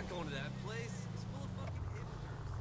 not going to that place. It's full of fucking hipsters.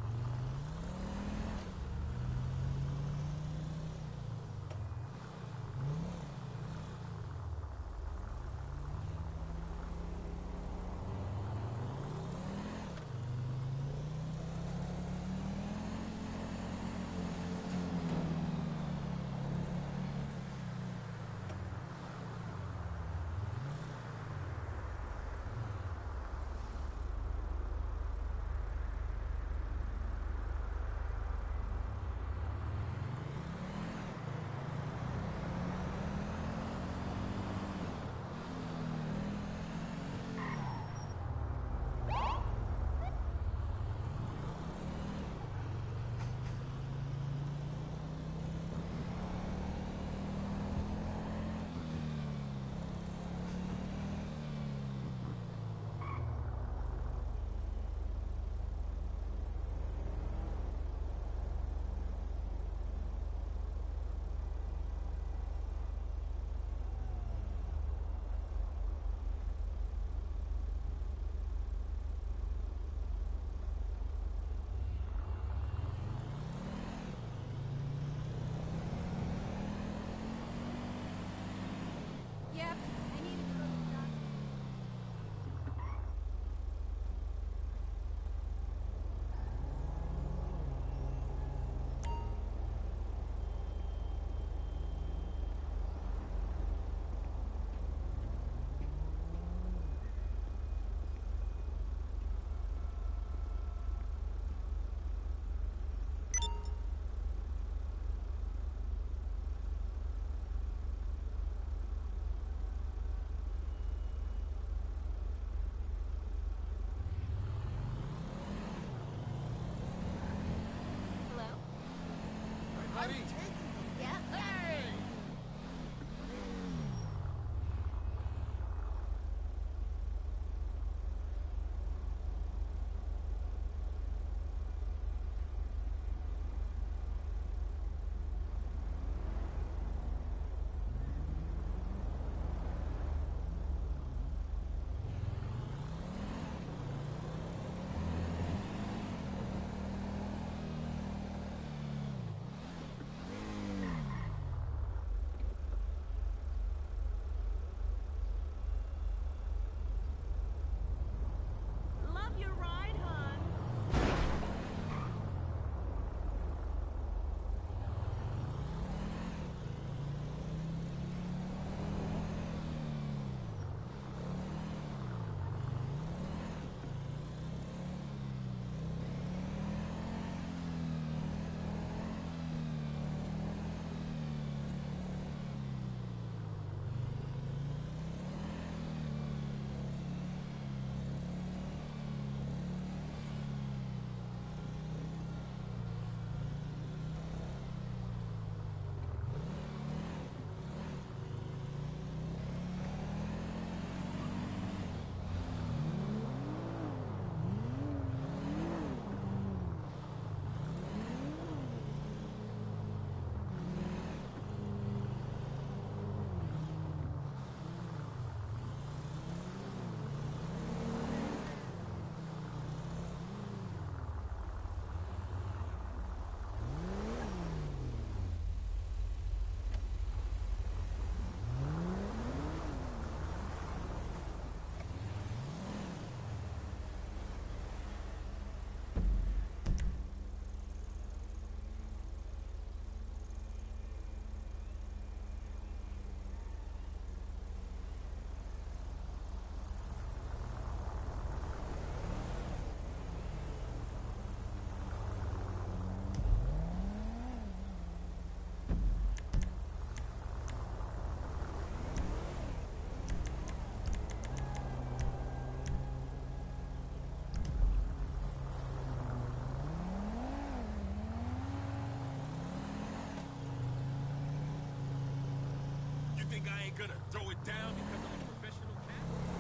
gonna throw it down because I'm a professional cat?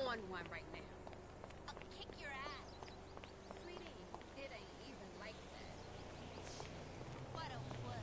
on one right now. I'll kick your ass. Sweetie, it ain't even like that. What a wuss.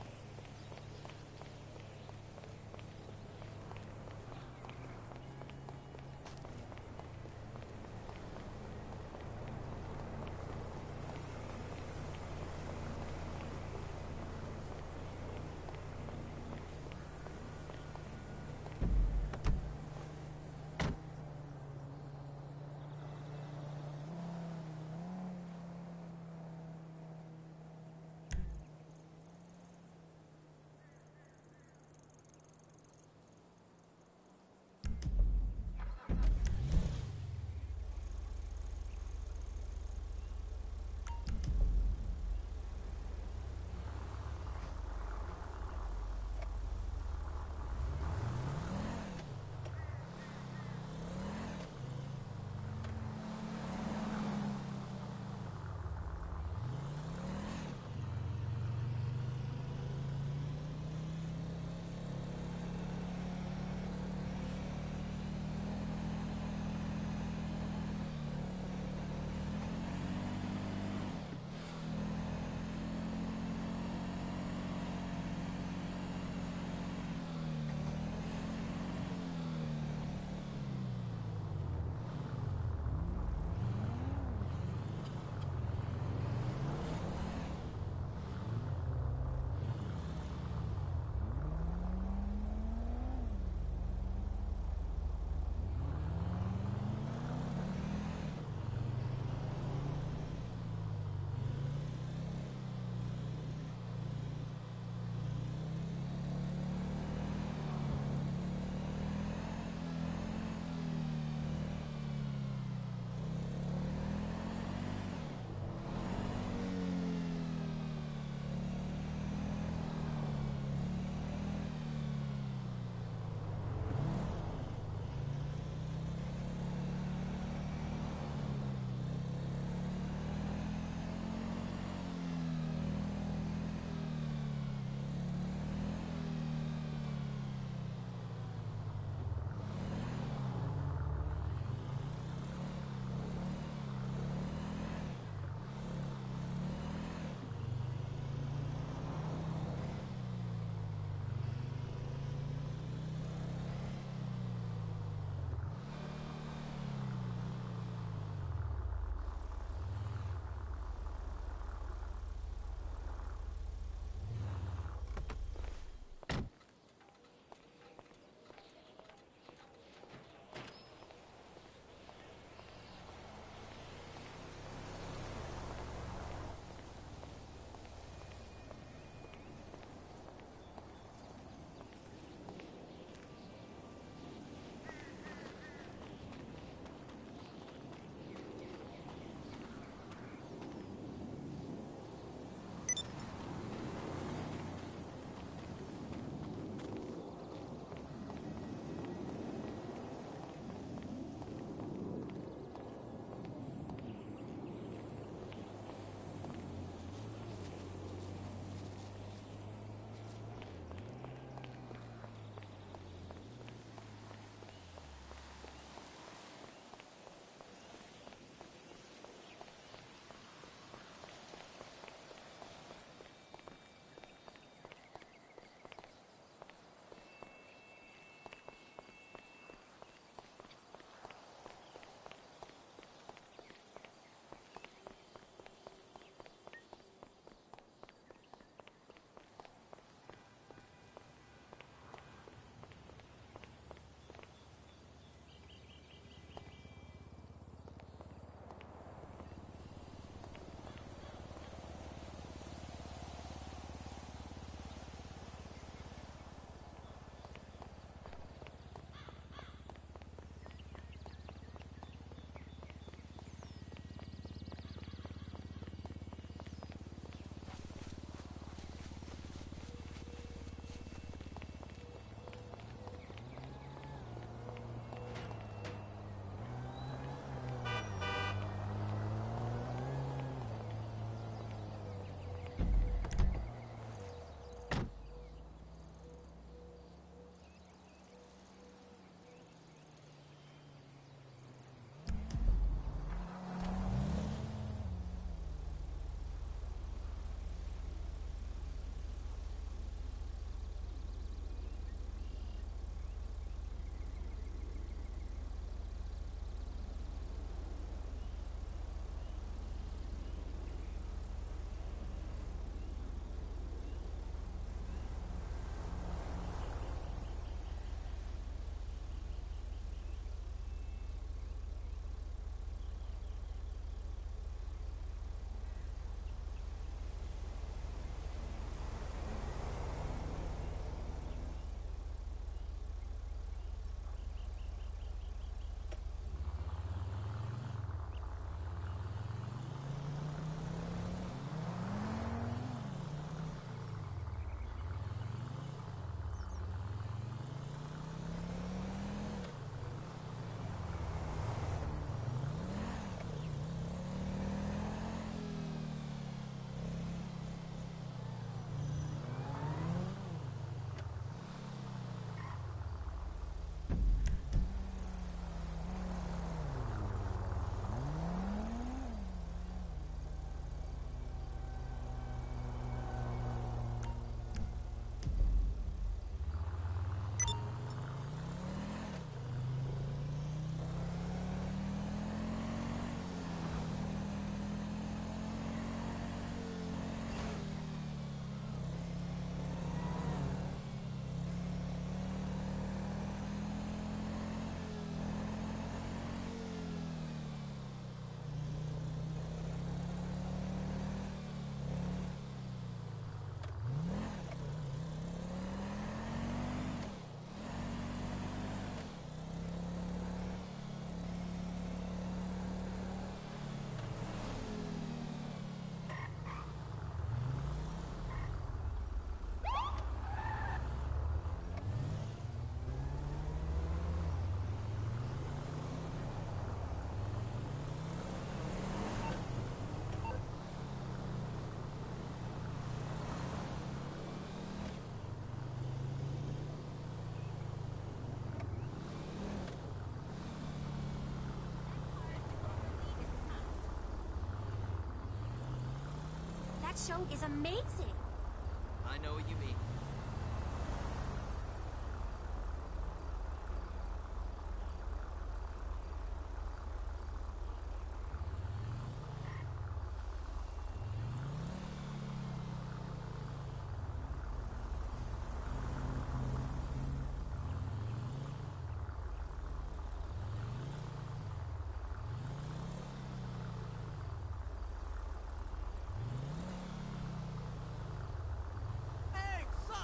That show is amazing. I know what you mean. Hey, sup?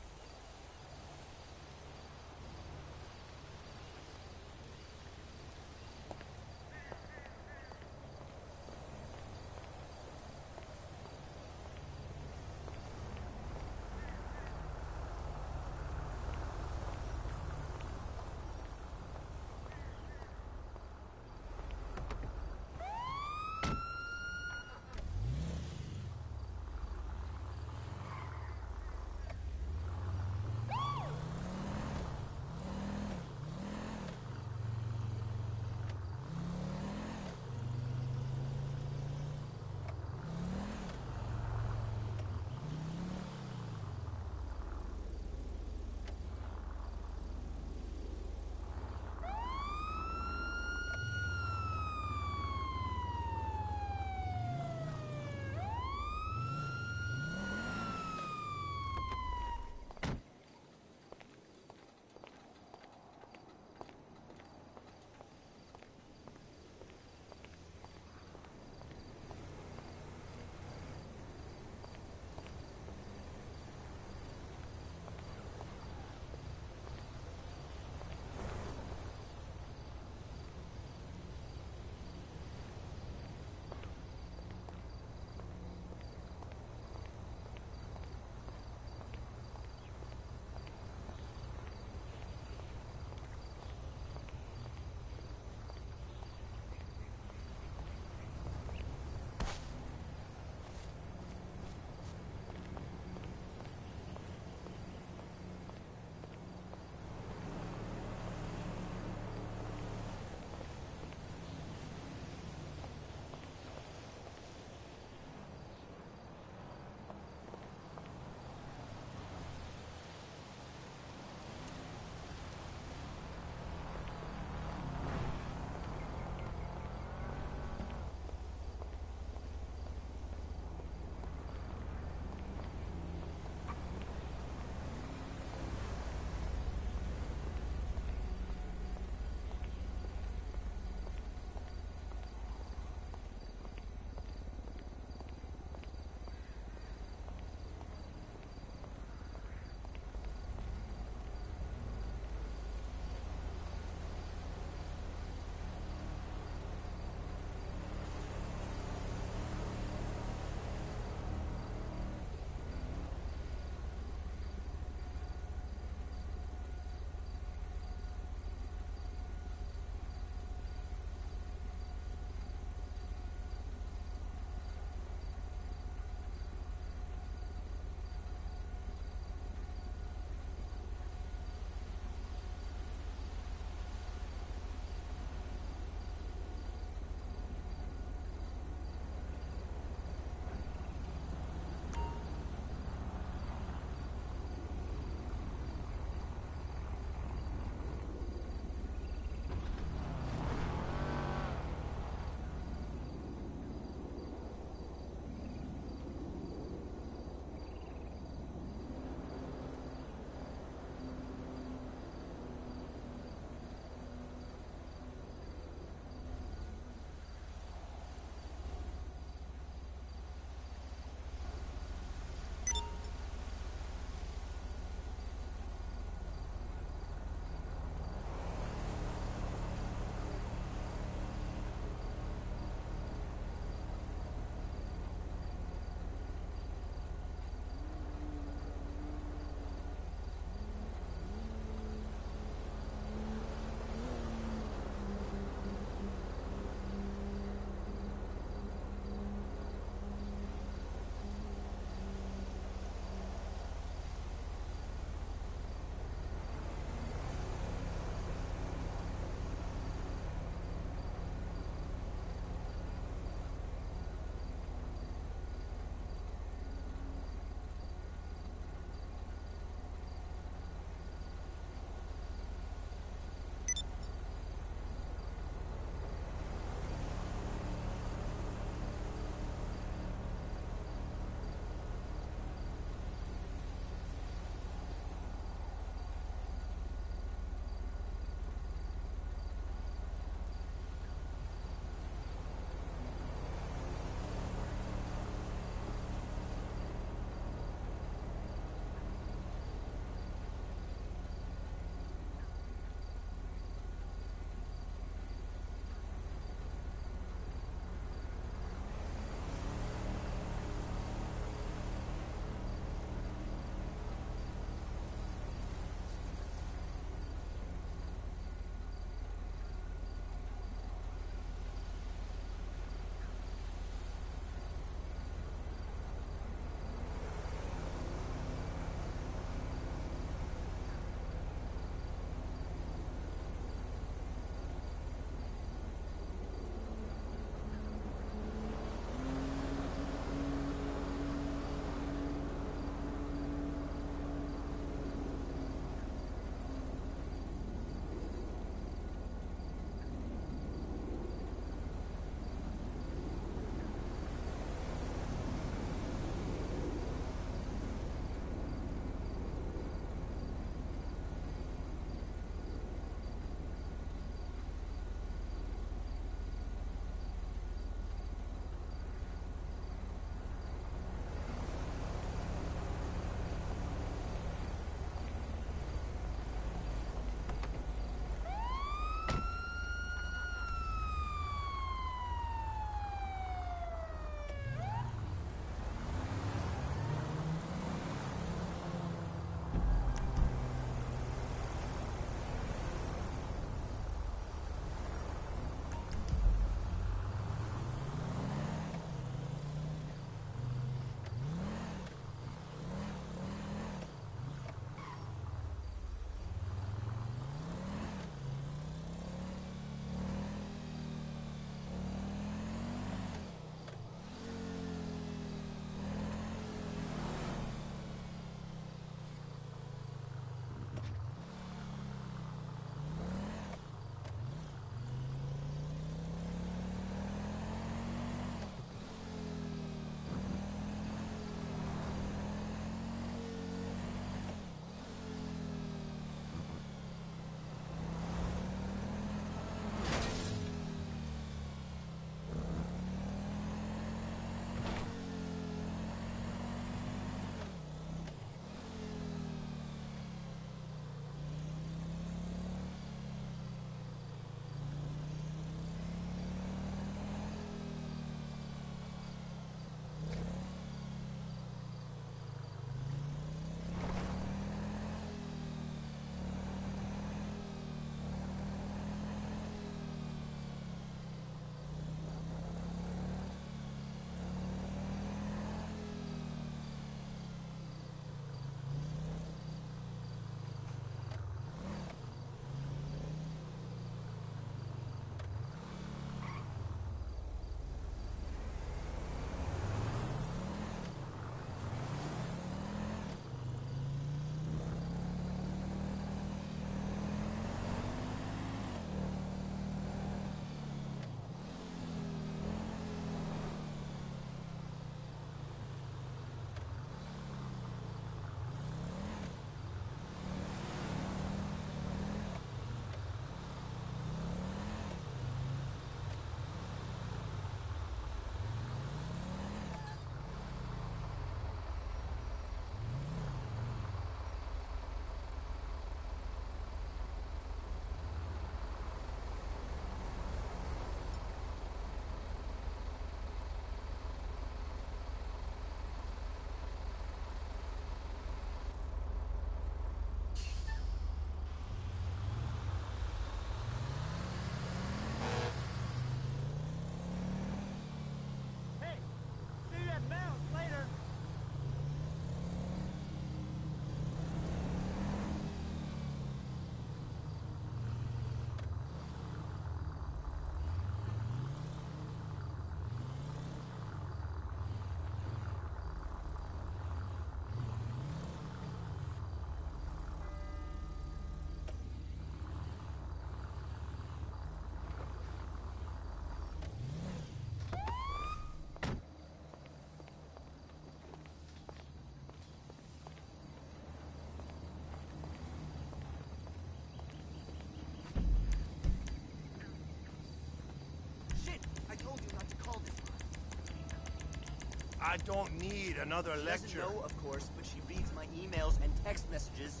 I don't need another She lecture. doesn't know, of course, but she reads my emails and text messages.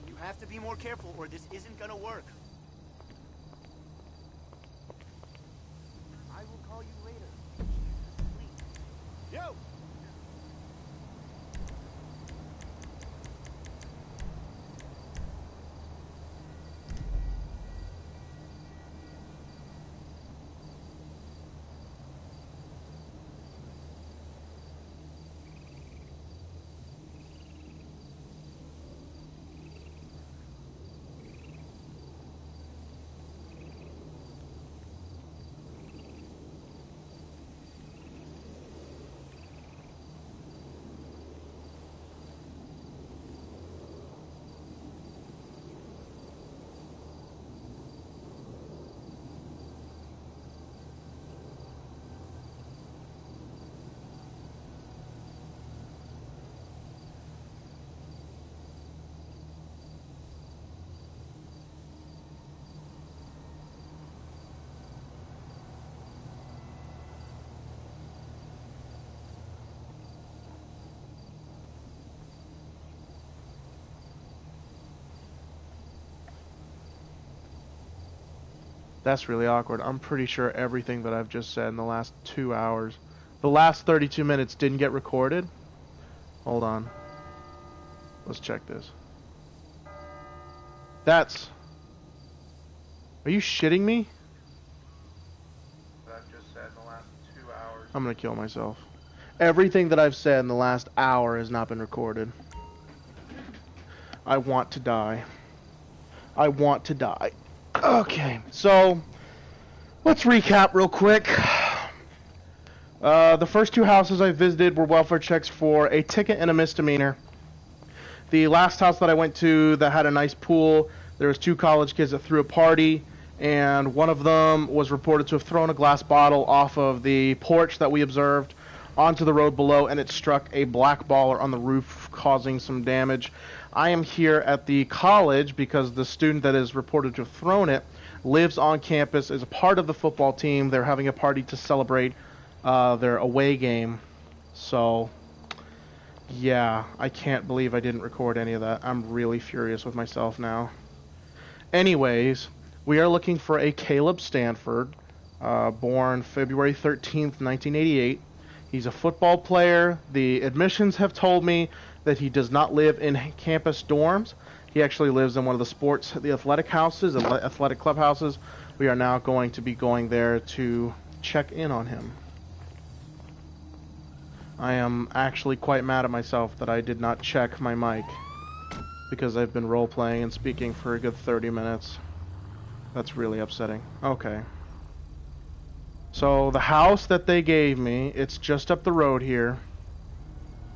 You have to be more careful or this isn't gonna work. I will call you later. Please. Yo! That's really awkward. I'm pretty sure everything that I've just said in the last 2 hours, the last 32 minutes didn't get recorded. Hold on. Let's check this. That's... Are you shitting me? That I've just said in the last 2 hours. I'm gonna kill myself. Everything that I've said in the last hour has not been recorded. I want to die. I want to die. Okay, so let's recap real quick. The first 2 houses I visited were welfare checks for a ticket and a misdemeanor. The last house that I went to that had a nice pool, there was 2 college kids that threw a party, and one of them was reported to have thrown a glass bottle off of the porch that we observed onto the road below, and it struck a black baller on the roof, causing some damage. I am here at the college because the student that is reported to have thrown it lives on campus, is a part of the football team. They're having a party to celebrate their away game. So, yeah, I can't believe I didn't record any of that. I'm really furious with myself now. Anyways, we are looking for a Caleb Stanford, born February 13th, 1988. He's a football player. The admissions have told me that he does not live in campus dorms. He actually lives in one of the athletic houses, athletic clubhouses. We are now going to be going there to check in on him. I am actually quite mad at myself that I did not check my mic because I've been role-playing and speaking for a good 30 minutes. That's really upsetting. Okay. So the house that they gave me, it's just up the road here.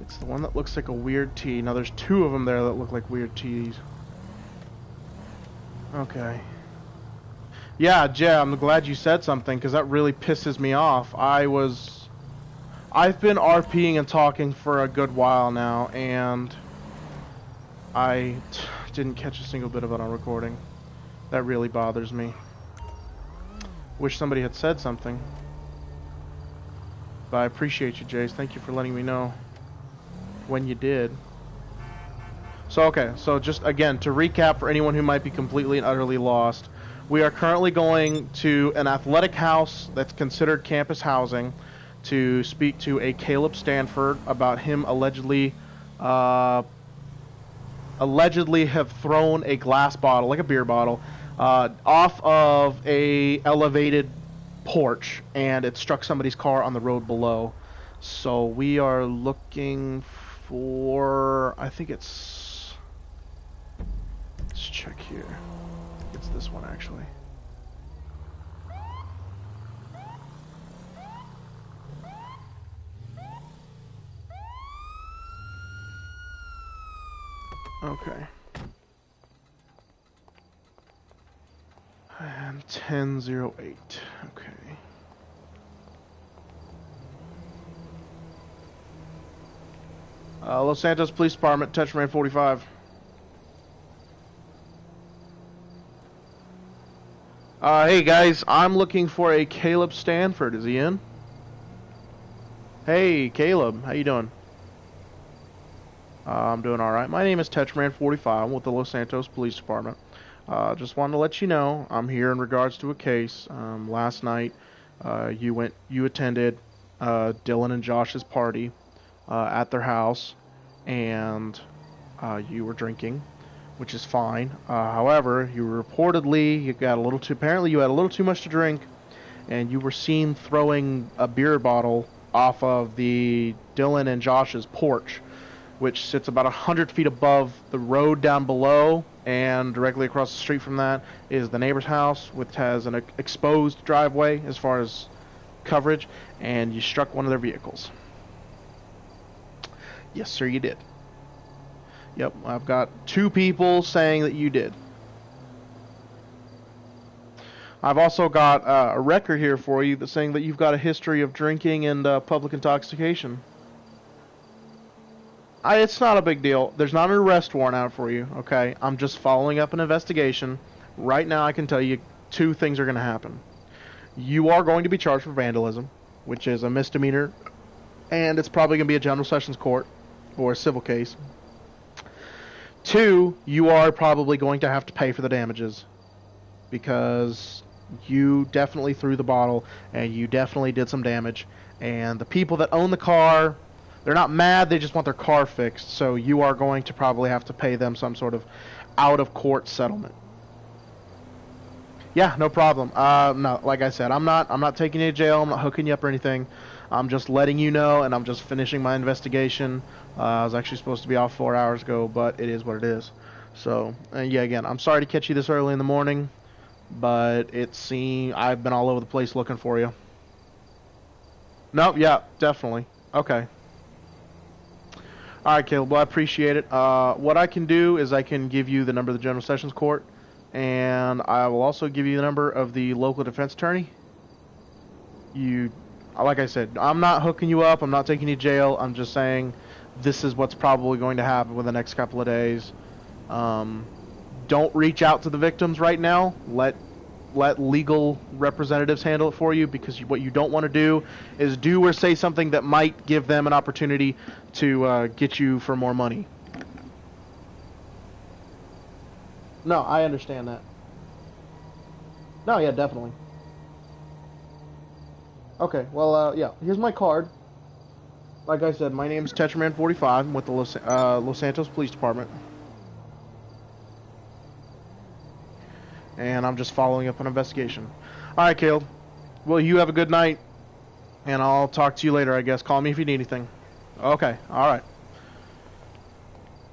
It's the one that looks like a weird T. Now there's 2 of them there that look like weird T's. Okay. Yeah, Jay, I'm glad you said something because that really pisses me off. I've been RPing and talking for a good while now, and I didn't catch a single bit of it on recording. That really bothers me. Wish somebody had said something. But I appreciate you, Jace. Thank you for letting me know when you did. So, okay. So, just again, to recap for anyone who might be completely and utterly lost, we are currently going to an athletic house that's considered campus housing to speak to a Caleb Stanford about him allegedly have thrown a glass bottle, like a beer bottle, off of a elevated porch, and it struck somebody's car on the road below. So we are looking for, I think it's, let's check here. I think it's this one actually. Okay. And 1008. Okay. Los Santos Police Department, Tetraman 45. Hey guys, I'm looking for a Caleb Stanford. Is he in? Hey, Caleb. How you doing? I'm doing all right. My name is Tetraman45. I'm with the Los Santos Police Department. Just wanted to let you know I'm here in regards to a case. Last night, you attended Dylan and Josh's party at their house, and you were drinking, which is fine. However, apparently you had a little too much to drink, and you were seen throwing a beer bottle off of the Dylan and Josh's porch, which sits about 100 feet above the road down below, and directly across the street from that is the neighbor's house, which has an exposed driveway as far as coverage, and you struck one of their vehicles. Yes, sir, you did. Yep, I've got 2 people saying that you did. I've also got a record here for you that's saying that you've got a history of drinking and public intoxication. It's not a big deal. There's not an arrest warrant out for you, okay? I'm just following up an investigation. Right now I can tell you 2 things are going to happen. You are going to be charged for vandalism, which is a misdemeanor, and it's probably going to be a general sessions court or a civil case. 2, you are probably going to have to pay for the damages because you definitely threw the bottle and you definitely did some damage, and the people that own the car, they're not mad, they just want their car fixed, so you are going to probably have to pay them some sort of out-of-court settlement. Yeah, no problem. No, like I said, I'm not taking you to jail, I'm not hooking you up or anything. I'm just letting you know, and I'm just finishing my investigation. I was actually supposed to be off 4 hours ago, but it is what it is. So, yeah, again, I'm sorry to catch you this early in the morning, but I've been all over the place looking for you. No, yeah, definitely. Okay. Alright, Caleb, well, I appreciate it. What I can do is I can give you the number of the General Sessions Court, and I will also give you the number of the local defense attorney. Like I said, I'm not hooking you up, I'm not taking you to jail, I'm just saying this is what's probably going to happen within the next couple of days. Don't reach out to the victims right now. Let legal representatives handle it for you, because what you don't want to do is do or say something that might give them an opportunity to get you for more money. No, I understand that. No, yeah, definitely. Okay, well, yeah, here's my card. Like I said, my name's Tetraman45. I'm with the Los Santos Police Department. And I'm just following up an investigation. Alright, Caleb. Well, you have a good night. And I'll talk to you later, I guess. Call me if you need anything. Okay, alright.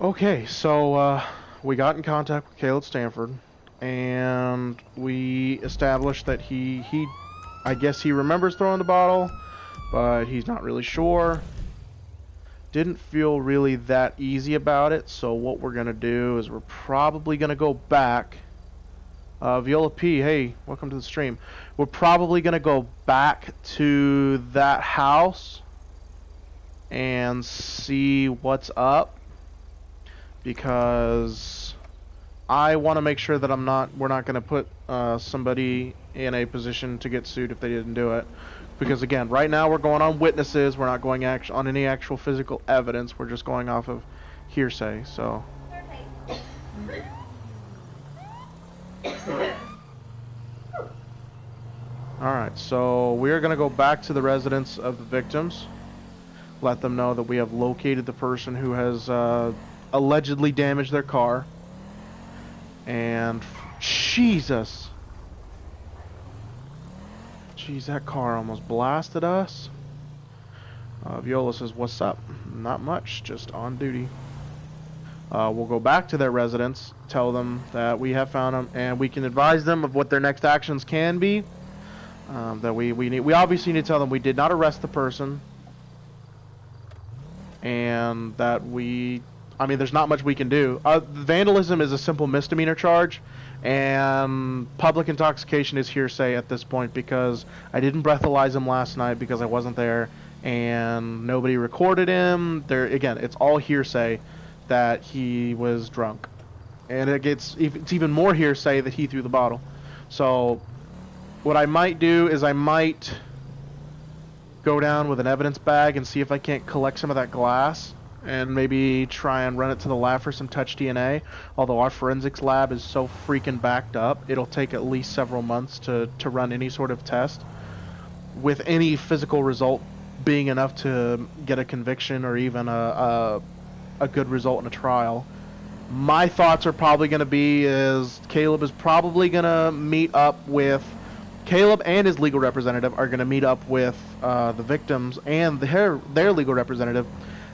Okay, so, we got in contact with Caleb Stanford. And we established that I guess he remembers throwing the bottle, but he's not really sure. Didn't feel really that easy about it, so what we're going to do is we're probably going to go back. Viola P, hey, welcome to the stream. We're probably going to go back to that house and see what's up, because I want to make sure that we're not going to put somebody in a position to get sued if they didn't do it. Because again, right now we're going on witnesses, we're not going on any actual physical evidence, we're just going off of hearsay, so. Alright, so we're going to go back to the residence of the victims, let them know that we have located the person who has allegedly damaged their car, and Jesus! Jeez, that car almost blasted us. Viola says, what's up? Not much, just on duty. We'll go back to their residence, tell them that we have found them, and we can advise them of what their next actions can be. That we obviously need to tell them we did not arrest the person, and that there's not much we can do. Vandalism is a simple misdemeanor charge, and public intoxication is hearsay at this point, because I didn't breathalyze him last night because I wasn't there, and nobody recorded him. Again, it's all hearsay that he was drunk, and it's even more hearsay that he threw the bottle. So what I might do is I might go down with an evidence bag and see if I can't collect some of that glass and maybe try and run it to the lab for some touch DNA. Although our forensics lab is so freaking backed up, it'll take at least several months to run any sort of test, with any physical result being enough to get a conviction or even a good result in a trial. My thoughts are probably going to be is Caleb is probably going to meet up with... Caleb and his legal representative are going to meet up with the victims and their legal representative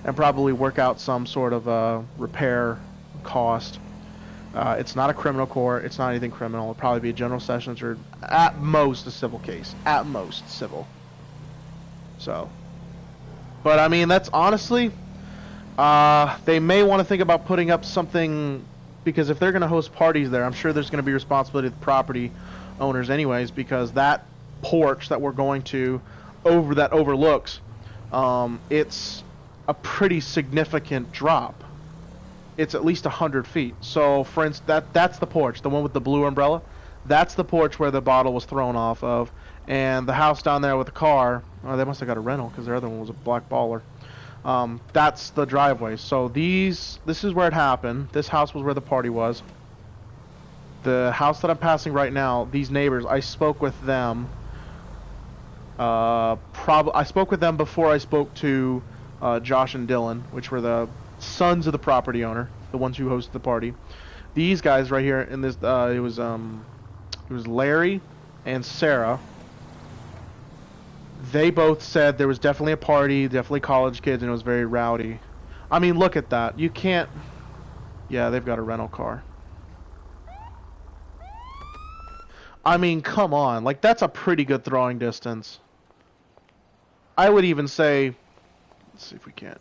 and probably work out some sort of repair cost. It's not a criminal court. It's not anything criminal. It'll probably be a general sessions or at most a civil case. At most civil. So. But I mean, that's honestly... they may want to think about putting up something, because if they're going to host parties there, I'm sure there's going to be responsibility of the property owners anyways, because that porch that we're going to that overlooks, it's a pretty significant drop. It's at least 100 feet. So for instance, that's the porch, the one with the blue umbrella. That's the porch where the bottle was thrown off of, and the house down there with the car, oh, they must have got a rental because their other one was a black baller. That's the driveway. So this is where it happened. This house was where the party was. The house that I'm passing right now, these neighbors, I spoke with them. I spoke with them before I spoke to Josh and Dylan, which were the sons of the property owner, the ones who hosted the party. These guys right here in this, it was Larry and Sarah. They both said there was definitely a party, definitely college kids, and it was very rowdy. I mean, look at that. You can't... Yeah, they've got a rental car. I mean, come on. Like, that's a pretty good throwing distance. I would even say... Let's see if we can.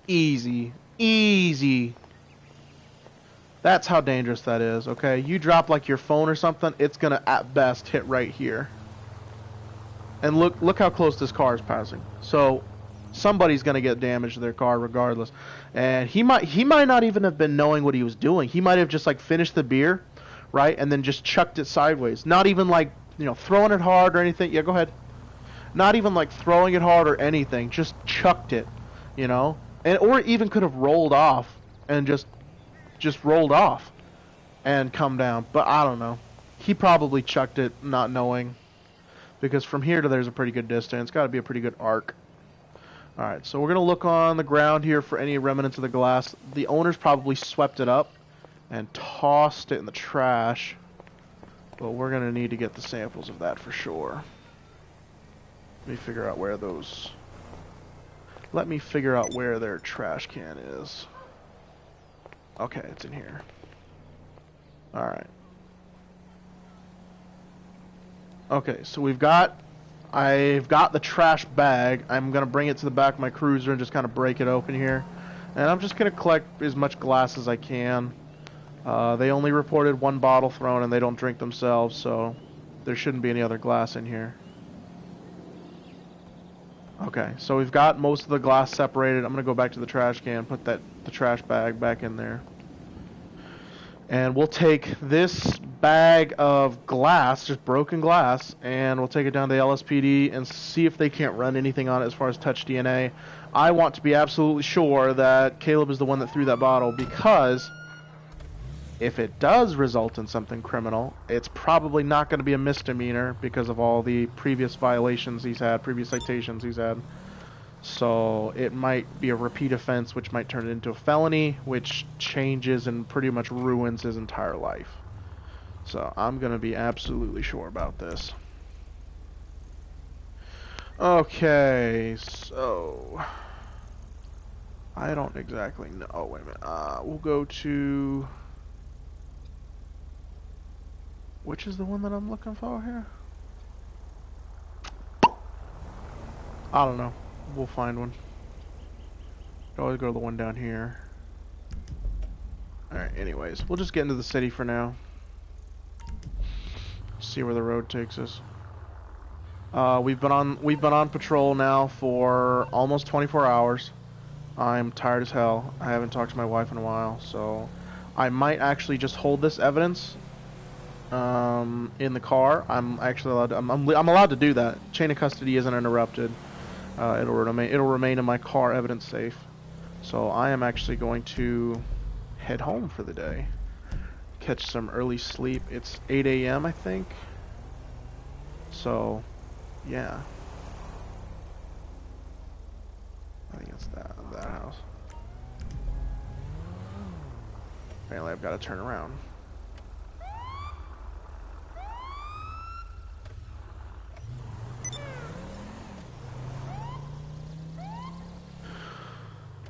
Easy. Easy. That's how dangerous that is, okay? You drop, like, your phone or something, it's gonna, at best, hit right here. And look how close this car is passing. So, somebody's gonna get damage to their car regardless. And he might not even have been knowing what he was doing. He might have just, like, finished the beer, right? And then just chucked it sideways. Not even, like, you know, throwing it hard or anything. Yeah, go ahead. Not even, like, throwing it hard or anything. Just chucked it, you know? Or even could have rolled off and just rolled off and come down. But I don't know. He probably chucked it not knowing, because from here to there's a pretty good distance. Got to be a pretty good arc. Alright, so we're going to look on the ground here for any remnants of the glass. The owners probably swept it up and tossed it in the trash, but we're going to need to get the samples of that for sure. Let me figure out where those... Let me figure out where their trash can is. Okay, it's in here. Alright. Okay, so I've got the trash bag. I'm going to bring it to the back of my cruiser and just kind of break it open here. And I'm just going to collect as much glass as I can. They only reported one bottle thrown and they don't drink themselves, so there shouldn't be any other glass in here. Okay, so we've got most of the glass separated. I'm going to go back to the trash can, put the trash bag back in there. And we'll take this bag of glass, just broken glass, and we'll take it down to the LSPD and see if they can't run anything on it as far as touch DNA. I want to be absolutely sure that Caleb is the one that threw that bottle, because if it does result in something criminal, it's probably not going to be a misdemeanor because of all the previous violations he's had, previous citations he's had. So it might be a repeat offense, which might turn it into a felony, which changes and pretty much ruins his entire life. So I'm going to be absolutely sure about this. Okay, so... I don't exactly know. Oh, wait a minute. We'll go to... Which is the one that I'm looking for here? I don't know. We'll find one. Always go to the one down here. Alright, anyways. We'll just get into the city for now. See where the road takes us. We've been on patrol now for almost 24 hours. I'm tired as hell. I haven't talked to my wife in a while, so I might actually just hold this evidence in the car, I'm actually allowed to, I'm allowed to do that. Chain of custody isn't interrupted. It'll remain in my car evidence safe. So I am actually going to head home for the day. Catch some early sleep. It's 8 a.m. I think. So, yeah. I think it's that house. Apparently I've got to turn around.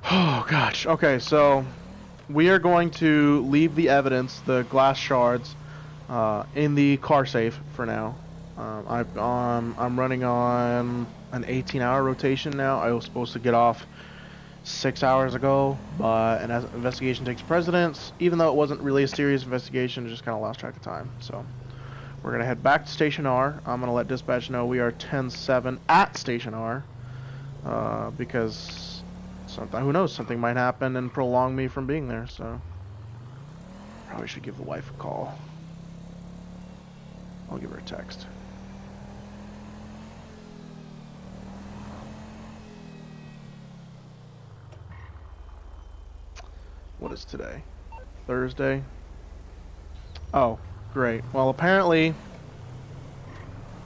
Oh gosh. Okay, so we are going to leave the evidence, the glass shards, in the car safe for now. I'm running on an 18-hour rotation now. I was supposed to get off 6 hours ago, but an investigation takes precedence. Even though it wasn't really a serious investigation, just kind of lost track of time. So we're gonna head back to Station R. I'm gonna let dispatch know we are 10-7 at Station R, because who knows, something might happen and prolong me from being there. So probably should give the wife a call. I'll give her a text. What is today? Thursday? Oh, great. Well, apparently...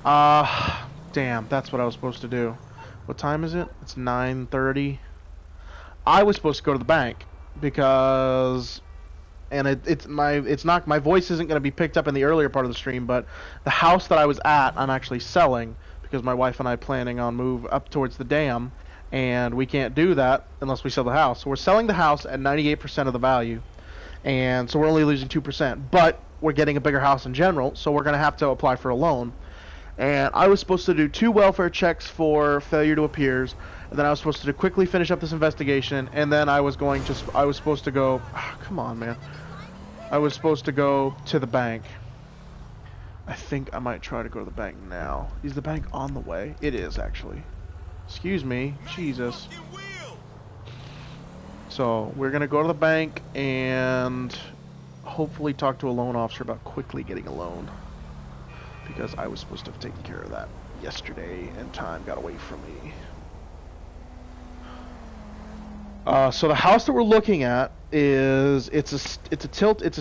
damn, that's what I was supposed to do. What time is it? It's 9:30. I was supposed to go to the bank because... And my voice isn't going to be picked up in the earlier part of the stream, but the house that I was at, I'm actually selling because my wife and I are planning on move up towards the dam, and we can't do that unless we sell the house. So we're selling the house at 98% of the value, and so we're only losing 2%, but we're getting a bigger house in general, so we're going to have to apply for a loan. And I was supposed to do 2 welfare checks for failure to appears, and then I was supposed to quickly finish up this investigation, and then I was supposed to go, come on, man. I was supposed to go to the bank. I think I might try to go to the bank now. Is the bank on the way? It is, actually. Excuse me. Jesus. So, we're going to go to the bank and hopefully talk to a loan officer about quickly getting a loan. Because I was supposed to have taken care of that yesterday, and time got away from me. So the house that we're looking at is it's a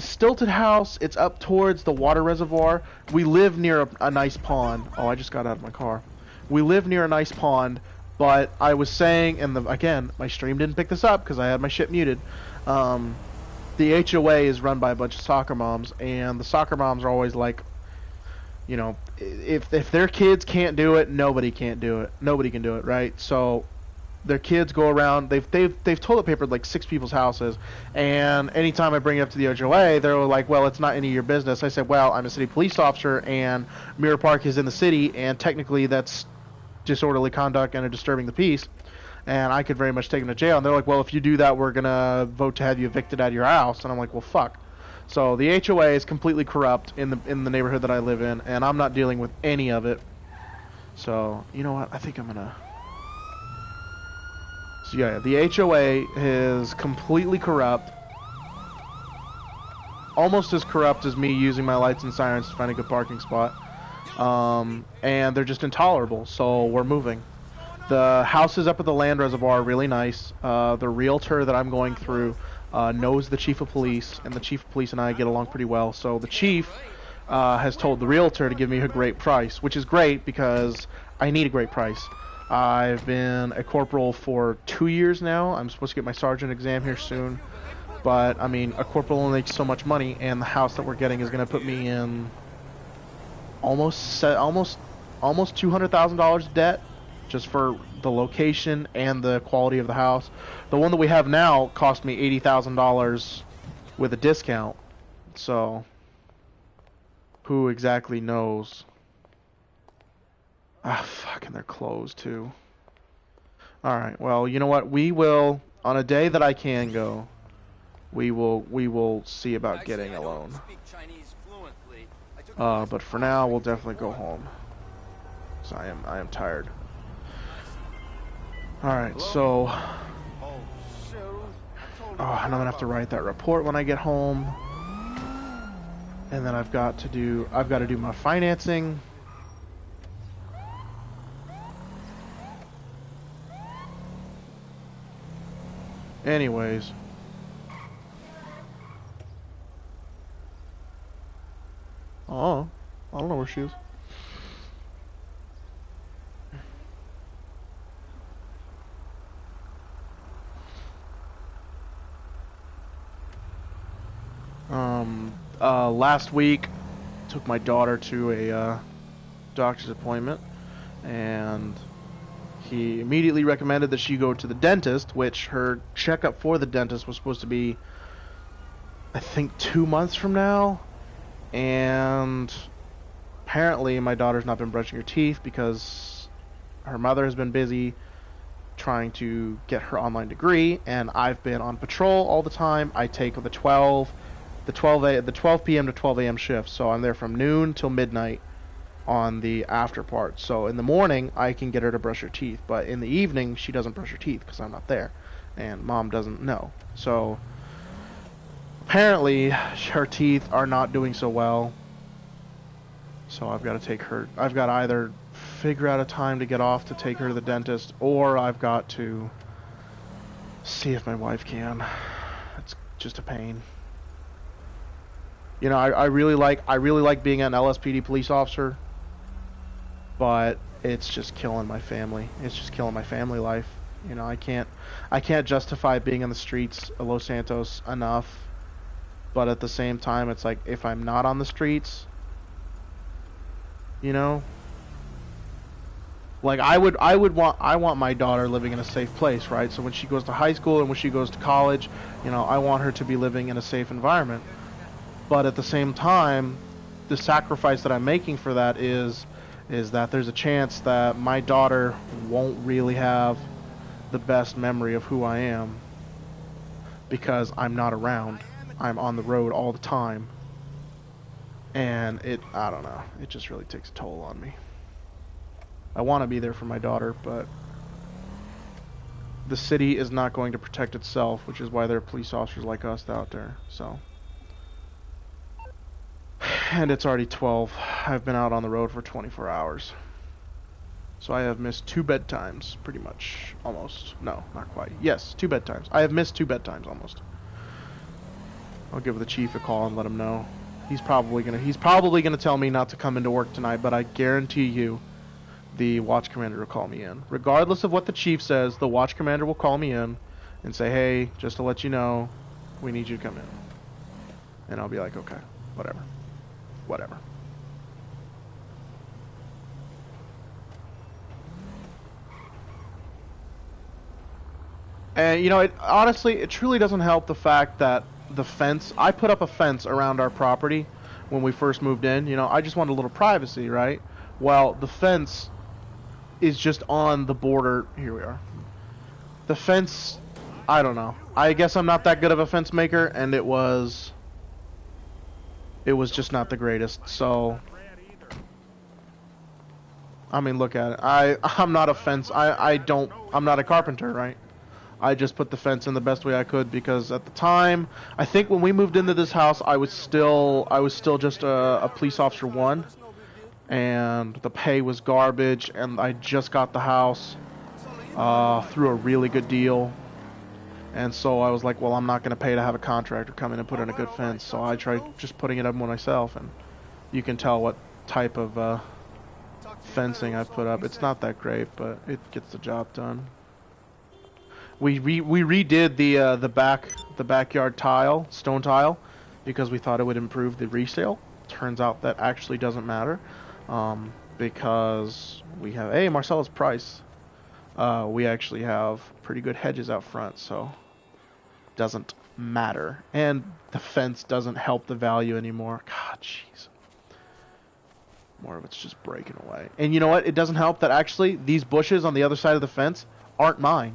stilted house. It's up towards the water reservoir. We live near a nice pond. Oh, I just got out of my car. We live near a nice pond, but I was saying, and again, my stream didn't pick this up because I had my shit muted. The HOA is run by a bunch of soccer moms, and the soccer moms are always like, you know, if their kids can't do it, nobody can't do it. Nobody can do it, right? So their kids go around. They've toilet papered like 6 people's houses, and anytime I bring it up to the HOA, they're like, "Well, it's not any of your business." I said, "Well, I'm a city police officer, and Mirror Park is in the city, and technically that's disorderly conduct and a disturbing the peace, and I could very much take them to jail." And they're like, "Well, if you do that, we're gonna vote to have you evicted out of your house." And I'm like, "Well, fuck." So the HOA is completely corrupt in the neighborhood that I live in, and I'm not dealing with any of it. So you know what? I think I'm gonna. So yeah, the HOA is completely corrupt. Almost as corrupt as me using my lights and sirens to find a good parking spot. And they're just intolerable, so we're moving. The houses up at the land reservoir are really nice. The realtor that I'm going through knows the chief of police, and the chief of police and I get along pretty well. So the chief has told the realtor to give me a great price, which is great because I need a great price. I've been a corporal for 2 years now. I'm supposed to get my sergeant exam here soon. But, I mean, a corporal only makes so much money, and the house that we're getting is going to put me in almost $200,000 debt just for the location and the quality of the house. The one that we have now cost me $80,000 with a discount. So, who exactly knows? Ah, fucking, they're closed too. Alright, well, you know what? We will, on a day that I can go, we will see about getting a loan. But for now, we'll definitely go home. So I am tired. Alright, so... Oh, and I'm gonna have to write that report when I get home. And then I've got to do my financing. Anyways. Oh, I don't know where she is. Last week, took my daughter to a doctor's appointment, and he immediately recommended that she go to the dentist, which her checkup for the dentist was supposed to be, I think, 2 months from now. And apparently my daughter's not been brushing her teeth because her mother has been busy trying to get her online degree, and I've been on patrol all the time. I take the 12 p.m. to 12 a.m. shift, so I'm there from noon till midnight on the after part. So in the morning I can get her to brush her teeth, but in the evening she doesn't brush her teeth because I'm not there, and mom doesn't know. So apparently her teeth are not doing so well, so I've got to take her. I've got to either figure out a time to get off to take her to the dentist, or I've got to see if my wife can. It's just a pain. You know, I really like being an LSPD police officer, but it's just killing my family. It's just killing my family life. You know, I can't justify being on the streets of Los Santos enough, but at the same time, it's like, if I'm not on the streets, you know, like I want my daughter living in a safe place, right? So when she goes to high school and when she goes to college, you know, I want her to be living in a safe environment. But at the same time, the sacrifice that I'm making for that is that there's a chance that my daughter won't really have the best memory of who I am because I'm not around. I'm on the road all the time. And I don't know, it just really takes a toll on me. I want to be there for my daughter, but the city is not going to protect itself, which is why there are police officers like us out there, so. And it's already 12. I've been out on the road for 24 hours. So I have missed 2 bedtimes, pretty much. Almost. No, not quite. Yes, 2 bedtimes. I have missed 2 bedtimes, almost. I'll give the chief a call and let him know. He's probably gonna tell me not to come into work tonight, but I guarantee you the watch commander will call me in. Regardless of what the chief says, the watch commander will call me in and say, hey, just to let you know, we need you to come in. And I'll be like, okay, whatever. Whatever. And you know, it truly doesn't help the fact that the fence, I put up a fence around our property when we first moved in. You know, I just wanted a little privacy, right? Well, the fence is just on the border. Here we are. The fence, I don't know. I guess I'm not that good of a fence maker, and it was just not the greatest. So I mean, look at it. I'm not a fence. I'm not a carpenter, right? I just put the fence in the best way I could because at the time, I think when we moved into this house, I was still just a police officer 1, and the pay was garbage, and I just got the house through a really good deal. And so I was like, well, I'm not going to pay to have a contractor come in and put in a good fence. So I tried just putting it up myself, and you can tell what type of fencing I put up. It's not that great, but it gets the job done. We redid the backyard tile, stone tile, because we thought it would improve the resale. Turns out that actually doesn't matter, because we have Marcellus Price. We actually have pretty good hedges out front, so doesn't matter. And the fence doesn't help the value anymore. God, jeez. More of it's just breaking away. And you know what? It doesn't help that actually these bushes on the other side of the fence aren't mine.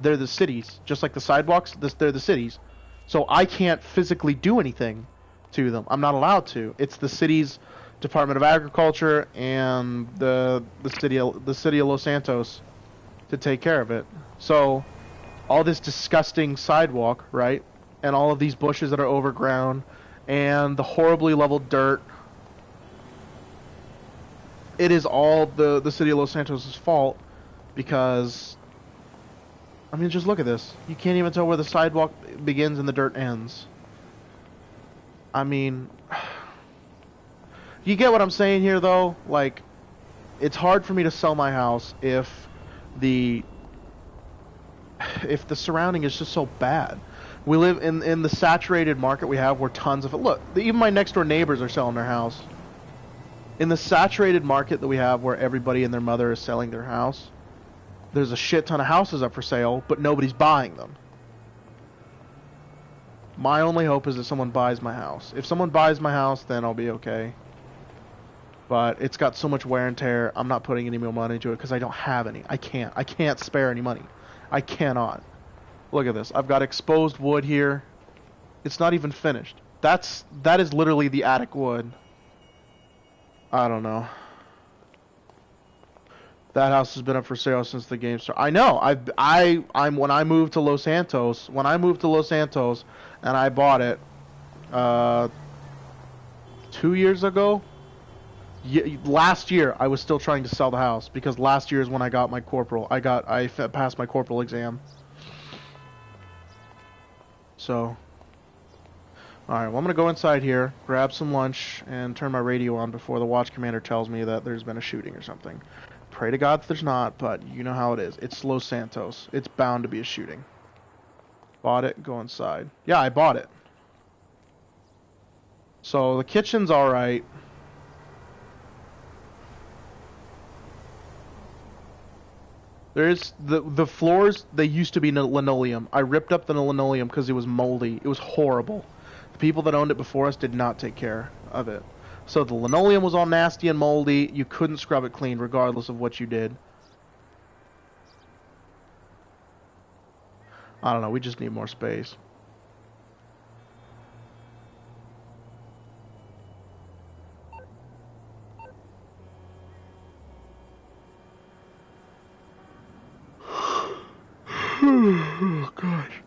They're the city's. Just like the sidewalks, they're the city's. So I can't physically do anything to them. I'm not allowed to. It's the city's Department of Agriculture and the city of Los Santos to take care of it. So all this disgusting sidewalk, right? And all of these bushes that are overgrown and the horribly leveled dirt. It is all the city of Los Santos' fault because, I mean, just look at this. You can't even tell where the sidewalk begins and the dirt ends. I mean, you get what I'm saying here, though? Like, it's hard for me to sell my house if the surrounding is just so bad. We live in the saturated market we have where tons of... Look, even my next door neighbors are selling their house. In the saturated market that we have where everybody and their mother is selling their house, there's a shit ton of houses up for sale, but nobody's buying them. My only hope is that someone buys my house. If someone buys my house, then I'll be okay. But it's got so much wear and tear, I'm not putting any more money into it because I don't have any. I can't spare any money. I cannot. Look at this. I've got exposed wood here. It's not even finished. That is literally the attic wood. I don't know. That house has been up for sale since the game started. I know. I'm when I moved to Los Santos, and I bought it 2 years ago. Last year I was still trying to sell the house because last year is when I got my corporal. I passed my corporal exam. So, alright, well, I'm going to go inside here, grab some lunch, and turn my radio on before the watch commander tells me that there's been a shooting or something. Pray to God that there's not, but you know how it is. It's Los Santos. It's bound to be a shooting. Bought it, go inside. Yeah, I bought it. So, the kitchen's alright. There's the floors, they used to be linoleum. I ripped up the linoleum because it was moldy. It was horrible. The people that owned it before us did not take care of it. So the linoleum was all nasty and moldy. You couldn't scrub it clean regardless of what you did. I don't know, we just need more space. Oh, gosh.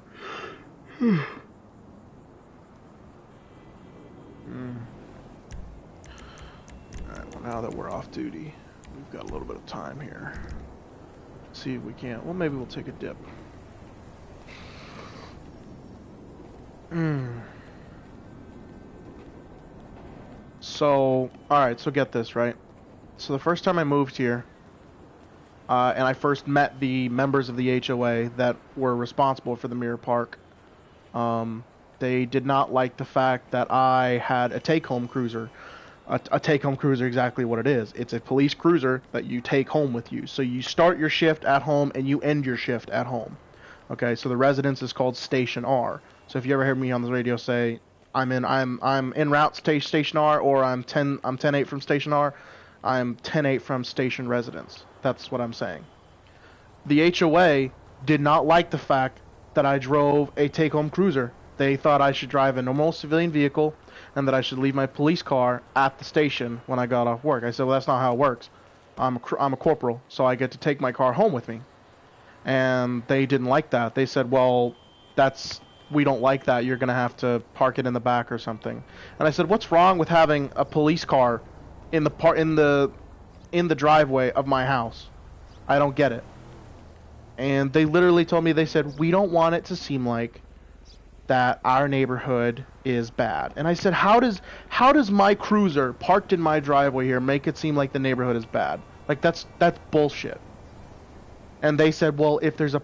Alright, well, now that we're off duty, we've got a little bit of time here. See if we can't. Well, maybe we'll take a dip. So, alright, so get this, right? So the first time I moved here, and I first met the members of the HOA that were responsible for the Mirror Park. They did not like the fact that I had a take-home cruiser. A take-home cruiser, exactly what it is. It's a police cruiser that you take home with you. So you start your shift at home and you end your shift at home. Okay, so the residence is called Station R. So if you ever hear me on the radio say I'm en route to Station R, or I'm 10-8 from Station R, I'm 10-8 from Station Residence. That's what I'm saying. The HOA did not like the fact that I drove a take-home cruiser. They thought I should drive a normal civilian vehicle and that I should leave my police car at the station when I got off work. I said, well, that's not how it works. I'm a corporal, so I get to take my car home with me. And they didn't like that. They said, well, we don't like that. You're going to have to park it in the back or something. And I said, what's wrong with having a police car in the driveway of my house? I don't get it. And they literally told me, they said, we don't want it to seem like that our neighborhood is bad. And I said, how does my cruiser parked in my driveway here make it seem like the neighborhood is bad? Like, that's bullshit. And they said, well, if there's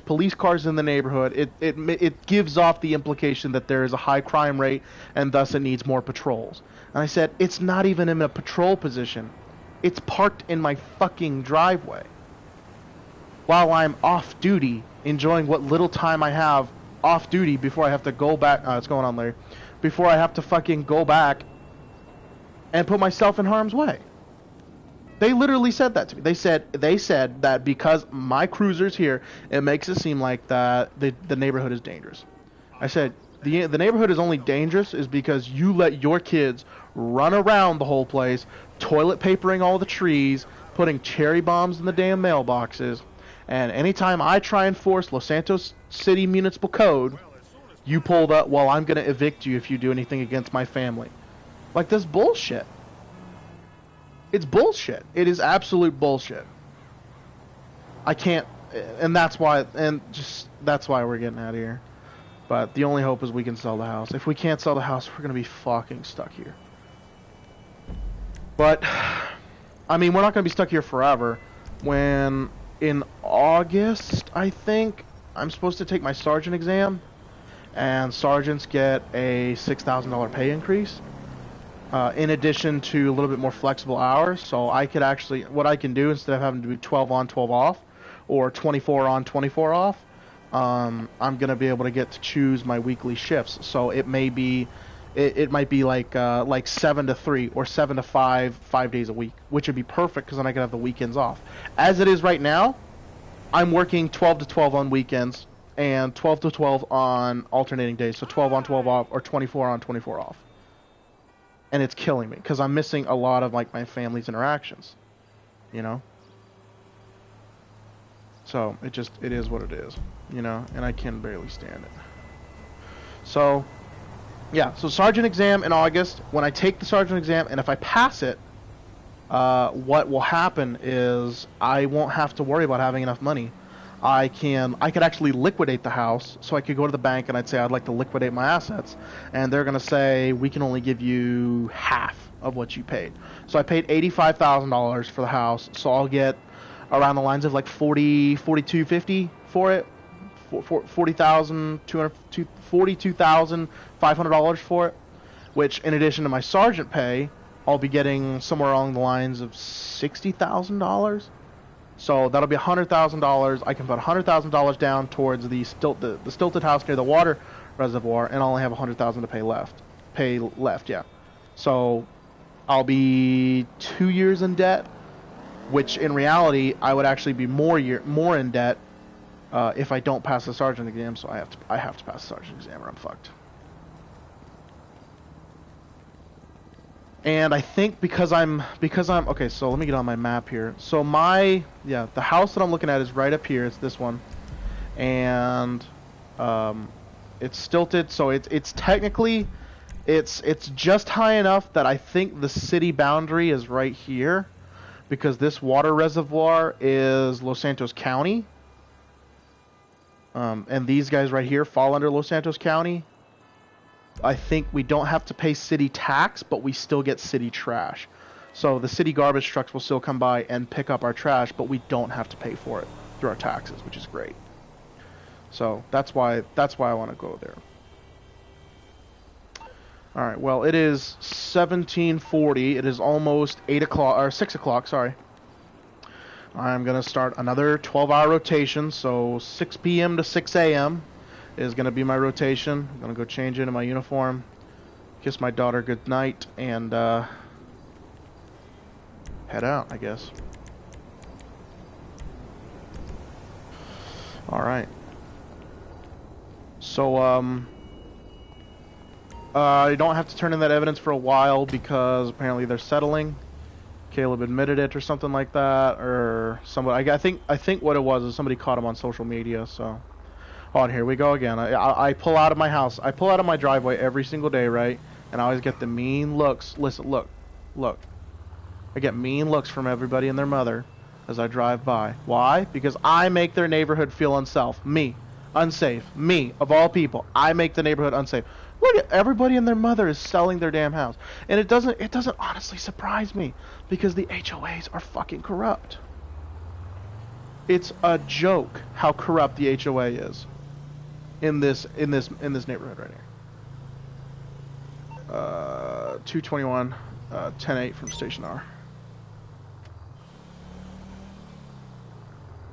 police cars in the neighborhood, it gives off the implication that there is a high crime rate and thus it needs more patrols. And I said, it's not even in a patrol position. It's parked in my fucking driveway while I'm off duty, enjoying what little time I have off duty before I have to go back. What's going on, Larry? Before I have to fucking go back and put myself in harm's way. They literally said that to me. They said that because my cruiser's here, it makes it seem like that the neighborhood is dangerous. I said, the neighborhood is only dangerous is because you let your kids run around the whole place, toilet papering all the trees, putting cherry bombs in the damn mailboxes, and anytime I try and enforce Los Santos City Municipal Code, You pulled up, well, I'm going to evict you if you do anything against my family. Like, this bullshit. It's bullshit. It is absolute bullshit. I can't, and that's why we're getting out of here. But the only hope is we can sell the house. If we can't sell the house, we're going to be fucking stuck here. But, I mean, we're not going to be stuck here forever. When, in August, I think, I'm supposed to take my sergeant exam. And sergeants get a $6,000 pay increase. In addition to a little bit more flexible hours. So I could actually, what I can do, instead of having to do 12 on, 12 off, or 24 on, 24 off, I'm going to be able to get to choose my weekly shifts. So it may be, it might be like 7 to 3 or 7 to 5 days a week, which would be perfect because then I could have the weekends off. As it is right now, I'm working 12 to 12 on weekends and 12 to 12 on alternating days. So 12 on, 12 off, or 24 on, 24 off. And it's killing me because I'm missing a lot of like my family's interactions, you know. So it is what it is, you know, and I can barely stand it. So, yeah. So sergeant exam in August. When I take the sergeant exam, and if I pass it, what will happen is I won't have to worry about having enough money. I could actually liquidate the house, so I could go to the bank and I'd say I'd like to liquidate my assets, and they're gonna say we can only give you half of what you paid. So I paid $85,000 for the house, so I'll get around the lines of like $42,500 for it, $42,500 for it, which in addition to my sergeant pay, I'll be getting somewhere along the lines of $60,000. So that'll be $100,000. I can put $100,000 down towards the stilted house near the water reservoir, and I'll only have $100,000 to pay left. Yeah. So I'll be 2 years in debt, which in reality I would actually be more in debt if I don't pass the sergeant exam. So I have to pass the sergeant exam, or I'm fucked. And I think because I'm okay, so let me get on my map here. So the house that I'm looking at is right up here. It's this one, and it's stilted, so it's technically it's just high enough that I think the city boundary is right here, because this water reservoir is Los Santos County, and these guys right here fall under Los Santos County. I think we don't have to pay city tax, but we still get city trash. So the city garbage trucks will still come by and pick up our trash, but we don't have to pay for it through our taxes, which is great. So that's why I want to go there. All right. Well, it is 17:40. It is almost 8 o'clock or 6 o'clock. Sorry. I'm gonna start another 12-hour rotation. So 6 p.m. to 6 a.m. is going to be my rotation. I'm going to go change into my uniform, kiss my daughter goodnight, and head out, I guess. Alright. So, I don't have to turn in that evidence for a while because apparently they're settling. Caleb admitted it or something like that, or somebody. I think what it was is somebody caught him on social media, so... Oh, here we go again. I pull out of my house. I pull out of my driveway every single day, right? And I always get the mean looks. Listen, look. I get mean looks from everybody and their mother as I drive by. Why? Because I make their neighborhood feel unsafe. Unsafe. Me, of all people. I make the neighborhood unsafe. Look at everybody and their mother is selling their damn house. And it doesn't honestly surprise me because the HOAs are fucking corrupt. It's a joke how corrupt the HOA is. In this neighborhood right here. 221, 10-8 from Station R.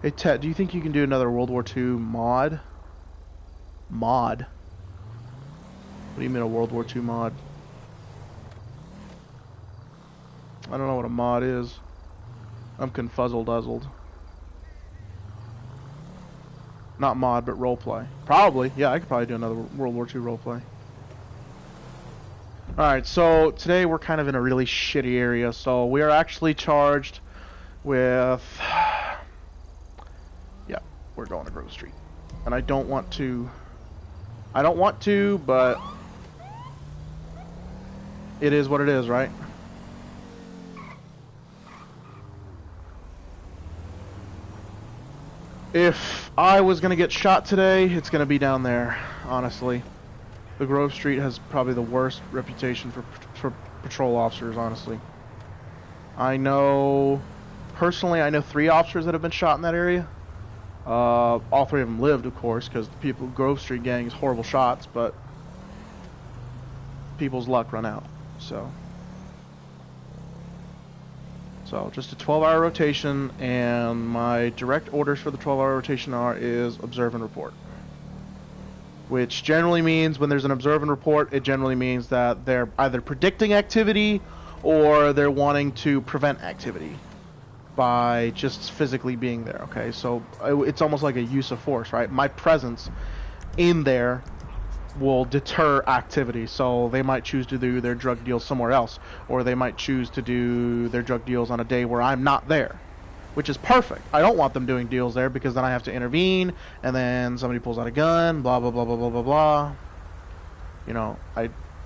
Hey Ted, do you think you can do another World War II mod? Mod? What do you mean a World War II mod? I don't know what a mod is. I'm confuzzle-duzzled. Not mod, but roleplay. Probably. Yeah, I could probably do another World War II roleplay. Alright, so today we're kind of in a really shitty area. So we are actually charged with... Yeah, we're going to Grove Street. And I don't want to I don't want to, but it is what it is, right? If I was going to get shot today, it's going to be down there, honestly. The Grove Street has probably the worst reputation for patrol officers, honestly. I know, personally, I know 3 officers that have been shot in that area. All 3 of them lived, of course, because the people, Grove Street gang is horrible shots, but people's luck run out, so just a 12-hour rotation, and my direct orders for the 12-hour rotation is observe and report. Which generally means when there's an observe and report, it generally means that they're either predicting activity or they're wanting to prevent activity by just physically being there, okay? So it's almost like a use of force, right? My presence in there will deter activity, so they might choose to do their drug deals somewhere else, or they might choose to do their drug deals on a day where I'm not there, which is perfect. I don't want them doing deals there because then I have to intervene, and then somebody pulls out a gun, blah blah blah blah blah blah blah. You know,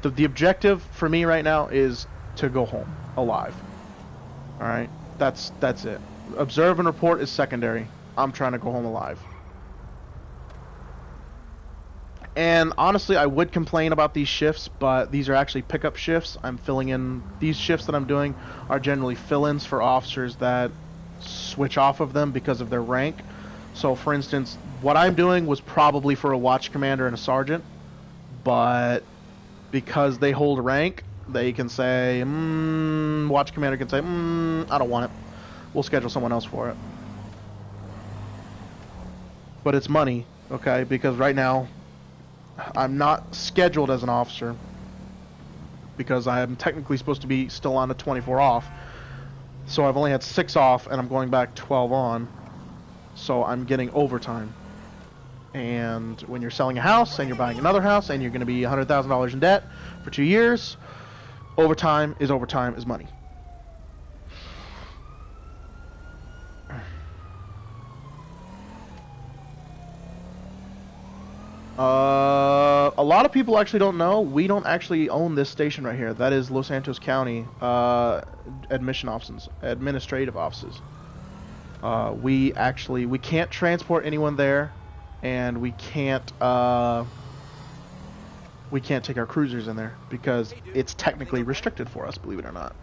the objective for me right now is to go home alive. All right, that's it. Observe and report is secondary. I'm trying to go home alive. And honestly, I would complain about these shifts, but these are actually pickup shifts. I'm filling in. These shifts that I'm doing are generally fill-ins for officers that switch off of them because of their rank. So, for instance, what I'm doing was probably for a watch commander and a sergeant, but because they hold rank, they can say, watch commander can say, I don't want it. We'll schedule someone else for it. But it's money, okay? Because right now, I'm not scheduled as an officer because I am technically supposed to be still on a 24 off. So I've only had 6 off and I'm going back 12 on. So I'm getting overtime. And when you're selling a house and you're buying another house and you're going to be $100,000 in debt for 2 years, overtime is money. A lot of people actually don't know, we don't actually own this station right here. That is Los Santos County administrative offices. We can't transport anyone there, and we can't take our cruisers in there because it's technically restricted for us, believe it or not.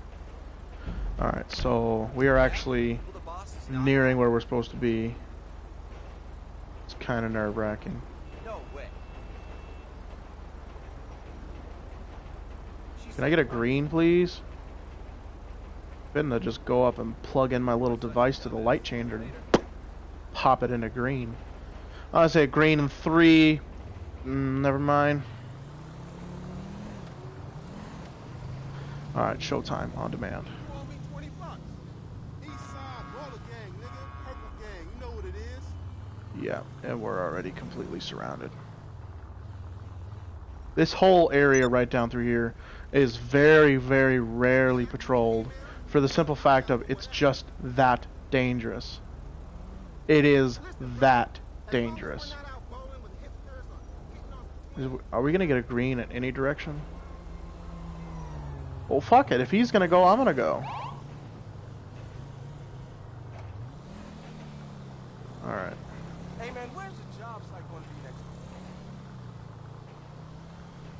Alright, so we are actually nearing where we're supposed to be. It's kind of nerve-wracking. Can I get a green, please? I'm gonna just go up and plug in my little device to the light changer and pop it into green. I say green in 3. Never mind. Alright, showtime on demand. Yeah, and we're already completely surrounded. This whole area right down through here is very, very rarely patrolled for the simple fact of it's just that dangerous. It is that dangerous. Are we gonna get a green in any direction? Well, fuck it. If he's gonna go, I'm gonna go. Alright. Hey man, where's the job site going to be next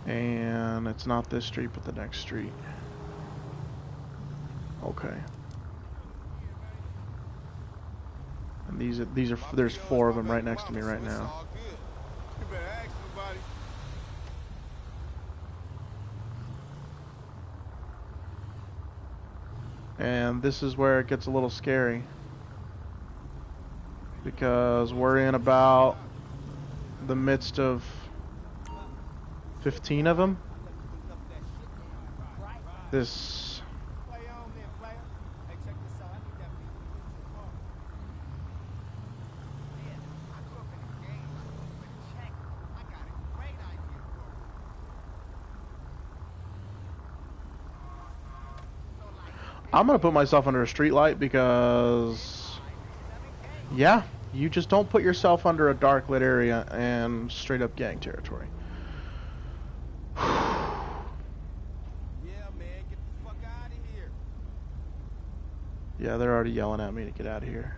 week? And it's not this street, but the next street. Okay. And there's 4 of them right next to me right now. And this is where it gets a little scary, because we're in about the midst of 15 of them. This I'm gonna put myself under a street light because, yeah, you just don't put yourself under a dark lit area and straight up gang territory. Yeah, they're already yelling at me to get out of here.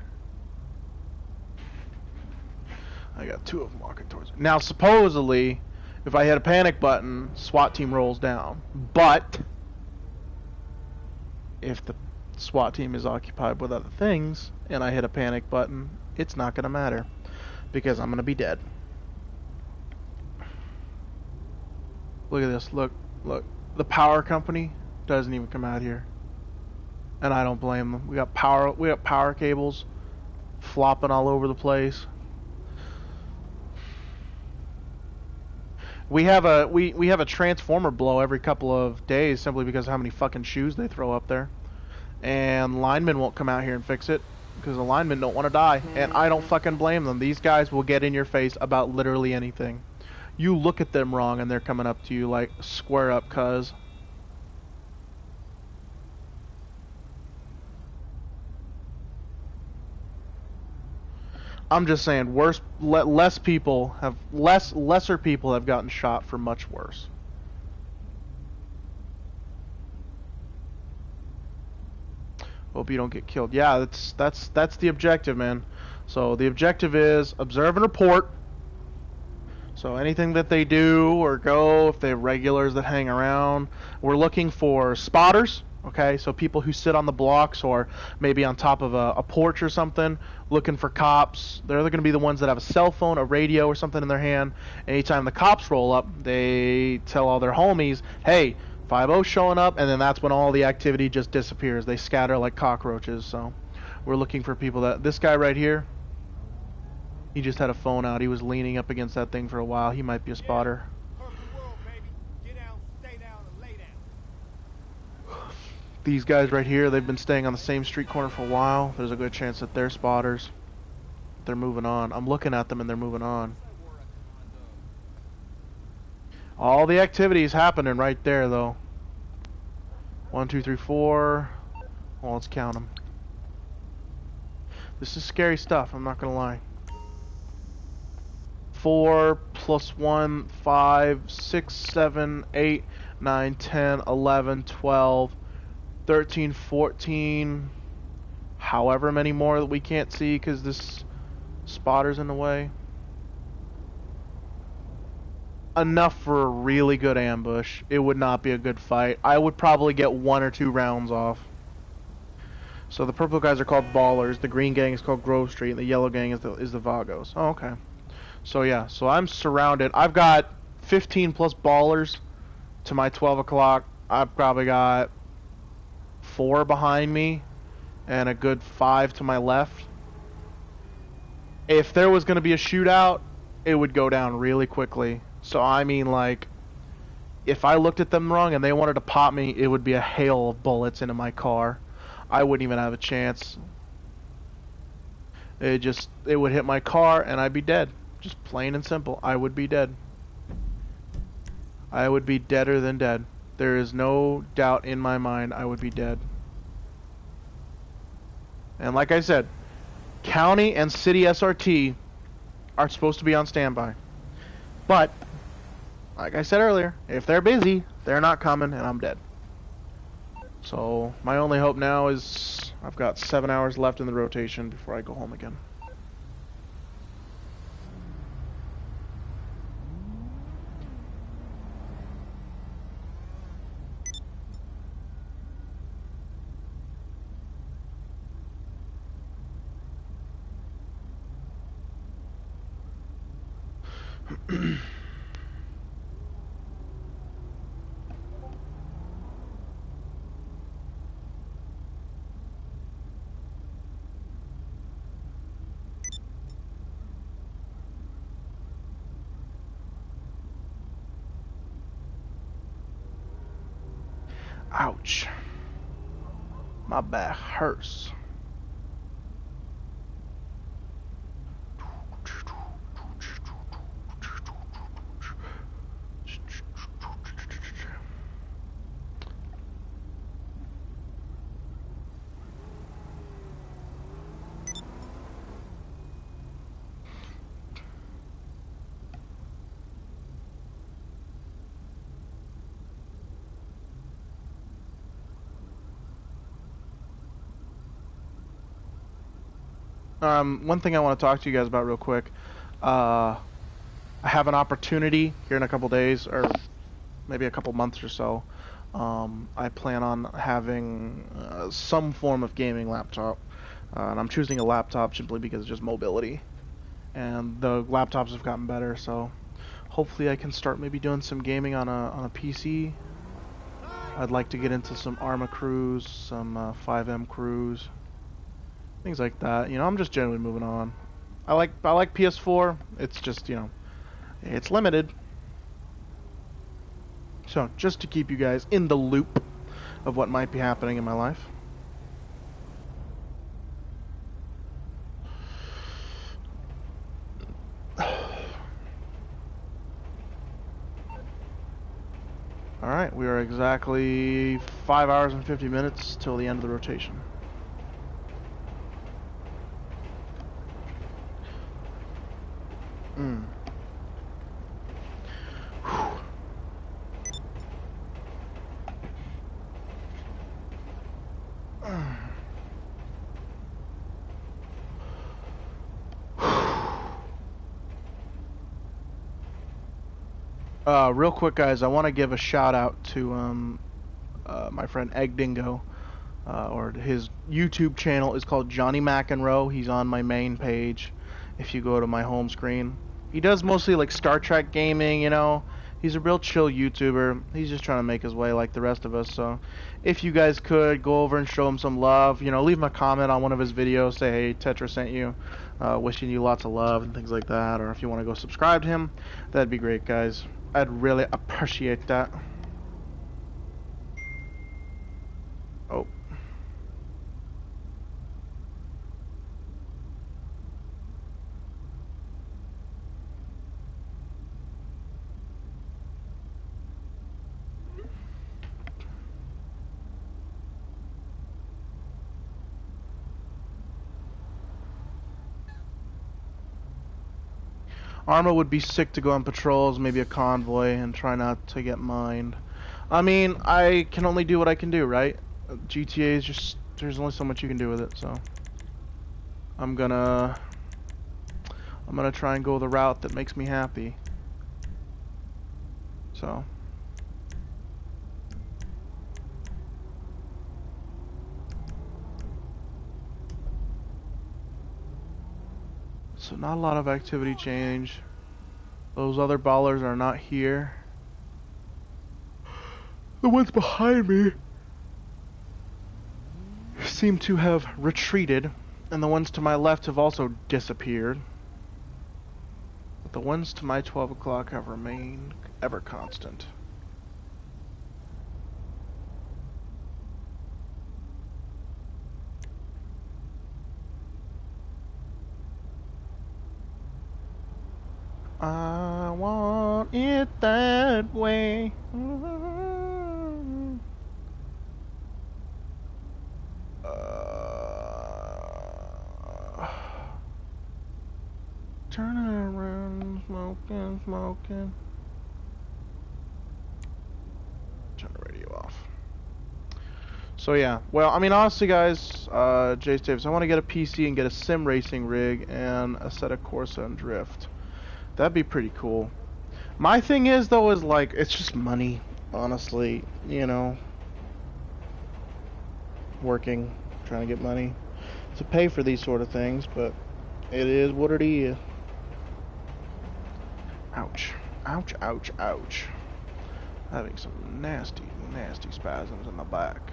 I got 2 of them walking towards me. Now, supposedly, if I hit a panic button, SWAT team rolls down. But if the SWAT team is occupied with other things, and I hit a panic button, it's not going to matter. Because I'm going to be dead. Look at this. Look. The power company doesn't even come out here. And I don't blame them. We got power cables flopping all over the place. We have a transformer blow every couple of days simply because of how many fucking shoes they throw up there. And linemen won't come out here and fix it because the linemen don't want to die. And I don't fucking blame them. These guys will get in your face about literally anything. You look at them wrong and they're coming up to you like, square up, cuz. I'm just saying, lesser people have gotten shot for much worse. Hope you don't get killed. Yeah, that's the objective, man. So the objective is observe and report. So anything that they do or go, if they have regulars that hang around, we're looking for spotters. Okay, so people who sit on the blocks or maybe on top of a porch or something, looking for cops. They're going to be the ones that have a cell phone, a radio, or something in their hand. Anytime the cops roll up, they tell all their homies, hey, 5-0 showing up, and then that's when all the activity just disappears. They scatter like cockroaches, so we're looking for people that... This guy right here, he just had a phone out. He was leaning up against that thing for a while. He might be a spotter. These guys right here, they've been staying on the same street corner for a while. There's a good chance that they're spotters. They're moving on. I'm looking at them and they're moving on. All the activity is happening right there, though. 1, 2, 3, 4. Well, let's count them. This is scary stuff, I'm not gonna lie. 4 plus 1, 5, 6, 7, 8, 9, 10, 11, 12, 13, 14, however many more that we can't see because this spotter's in the way. Enough for a really good ambush. It would not be a good fight. I would probably get 1 or 2 rounds off. So the purple guys are called Ballers, the green gang is called Grove Street, and the yellow gang is the Vagos. Oh, okay. So yeah, so I'm surrounded. I've got 15 plus Ballers to my 12 o'clock. I've probably got 4 behind me and a good 5 to my left. If there was going to be a shootout, it would go down really quickly. So I mean, like, if I looked at them wrong and they wanted to pop me, it would be a hail of bullets into my car. I wouldn't even have a chance. It would hit my car and I'd be dead. Just plain and simple. I would be dead. I would be deader than dead. There is no doubt in my mind I would be dead. And like I said, county and city SRT are supposed to be on standby. But, like I said earlier, if they're busy, they're not coming and I'm dead. So, my only hope now is I've got 7 hours left in the rotation before I go home again. Ouch. My back hurts. One thing I want to talk to you guys about real quick. I have an opportunity here in a couple days, or maybe a couple months or so. I plan on having some form of gaming laptop, and I'm choosing a laptop simply because of just mobility. And the laptops have gotten better, so hopefully I can start maybe doing some gaming on a PC. I'd like to get into some Arma crews, some 5M crews, things like that. You know, I'm just generally moving on. I like PS4. It's just, you know, it's limited. So, just to keep you guys in the loop of what might be happening in my life. Alright, we are exactly 5 hours and 50 minutes till the end of the rotation. Real quick, guys, I want to give a shout out to my friend Egg Dingo, or his YouTube channel is called Johnny McEnroe. He's on my main page. If you go to my home screen, he does mostly like Star Trek gaming. You know, he's a real chill YouTuber. He's just trying to make his way like the rest of us. So, if you guys could go over and show him some love, you know, leave him a comment on one of his videos. Say, hey, Tetra sent you. Wishing you lots of love and things like that. Or if you want to go subscribe to him, that'd be great, guys. I'd really appreciate that. Oh. Arma would be sick to go on patrols, maybe a convoy, and try not to get mined. I mean, I can only do what I can do, right? GTA is just, there's only so much you can do with it, so I'm gonna try and go the route that makes me happy. So not a lot of activity change. Those other ballers are not here. The ones behind me seem to have retreated, and the ones to my left have also disappeared. But the ones to my 12 o'clock have remained ever constant. I want it that way. Turning around, smoking. Turn the radio off. So yeah, well, I mean, honestly, guys, Jay Davis, I want to get a PC and get a sim racing rig and a set of Corsa and Drift. That'd be pretty cool. My thing is, though, is like, it's just money, honestly, you know. Working, trying to get money to pay for these sort of things, but it is what it is. Ouch. Ouch, ouch, ouch. Having some nasty, nasty spasms in my back.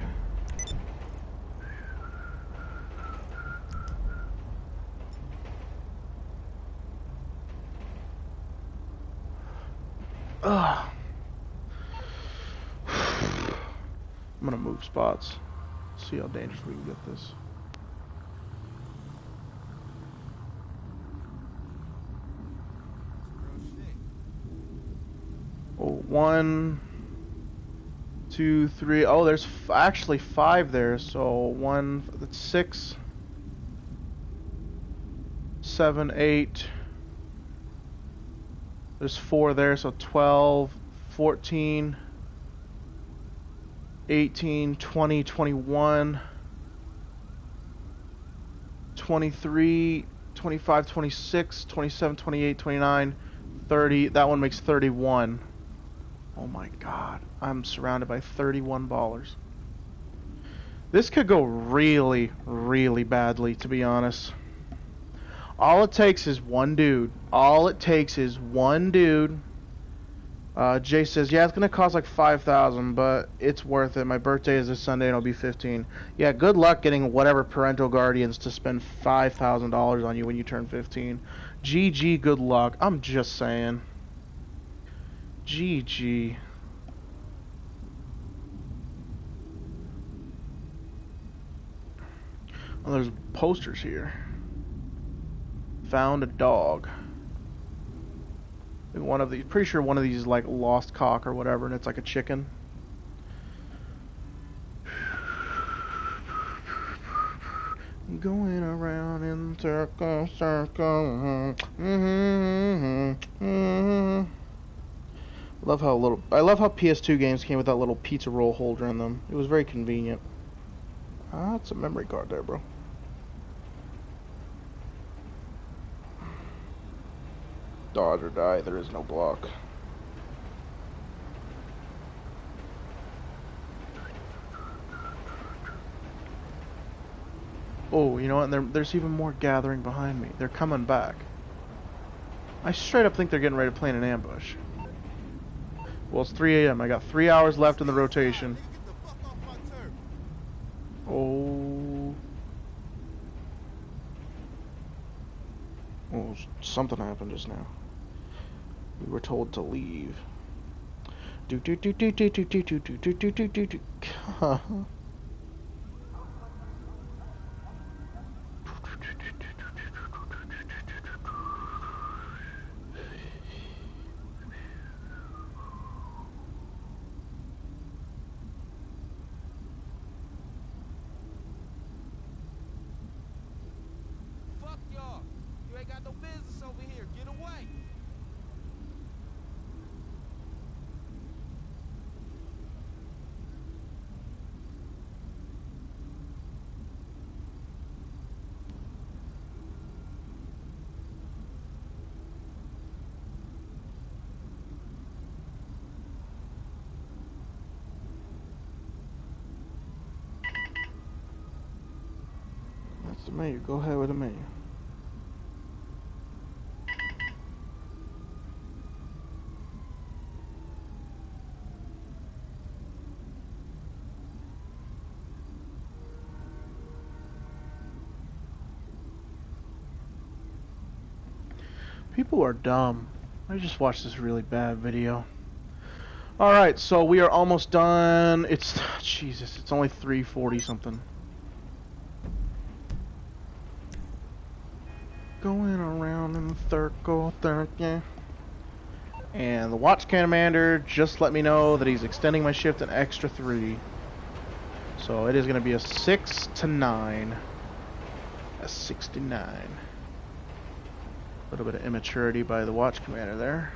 Ugh. I'm gonna move spots. See how dangerous we can get this. Oh, 1, 2, 3. Oh, there's actually 5 there. So that's 6, 7, 8. There's 4 there, so 12, 14, 18, 20, 21, 23, 25, 26, 27, 28, 29, 30. That one makes 31. Oh my god. I'm surrounded by 31 ballers. This could go really, really badly, to be honest. All it takes is one dude. All it takes is one dude. Jay says, yeah, it's going to cost like 5,000, but it's worth it. My birthday is this Sunday and I'll be 15. Yeah, good luck getting whatever parental guardians to spend $5,000 on you when you turn 15. GG, good luck. I'm just saying. GG. Oh, there's posters here. Found a dog. One of these, pretty sure one of these is like lost cock or whatever, and it's like a chicken. Going around in circle, circle. I love how PS2 games came with that little pizza roll holder in them. It was very convenient. Ah, it's a memory card there, bro. Dodge or die, there is no block. Oh, you know what? And there's even more gathering behind me. They're coming back. I straight up think they're getting ready to plan an ambush. Well, it's 3 a.m. I got 3 hours left in the rotation. Oh. Oh, something happened just now. We were told to leave. Do do do do do do do do do do do do do. Fuck y'all. You ain't got no business over here. Get away. That's the menu. Go ahead with the menu. People are dumb. I just watched this really bad video. Alright, so we are almost done. It's... Jesus, it's only 3:40 something. Going around in the circle, yeah. And the watch commander just let me know that he's extending my shift an extra 3. So it is going to be a 6 to 9. A 69. A little bit of immaturity by the watch commander there.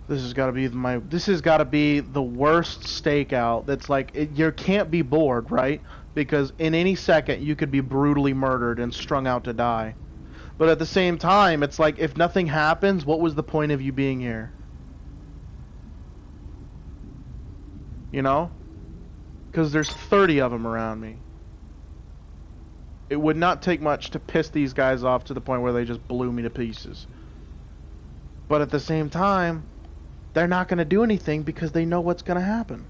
This has got to be the worst stakeout. That's like you can't be bored, right? Because in any second you could be brutally murdered and strung out to die. But at the same time, it's like if nothing happens, what was the point of you being here? You know? Because there's 30 of them around me. It would not take much to piss these guys off to the point where they just blew me to pieces. But at the same time, they're not going to do anything because they know what's going to happen.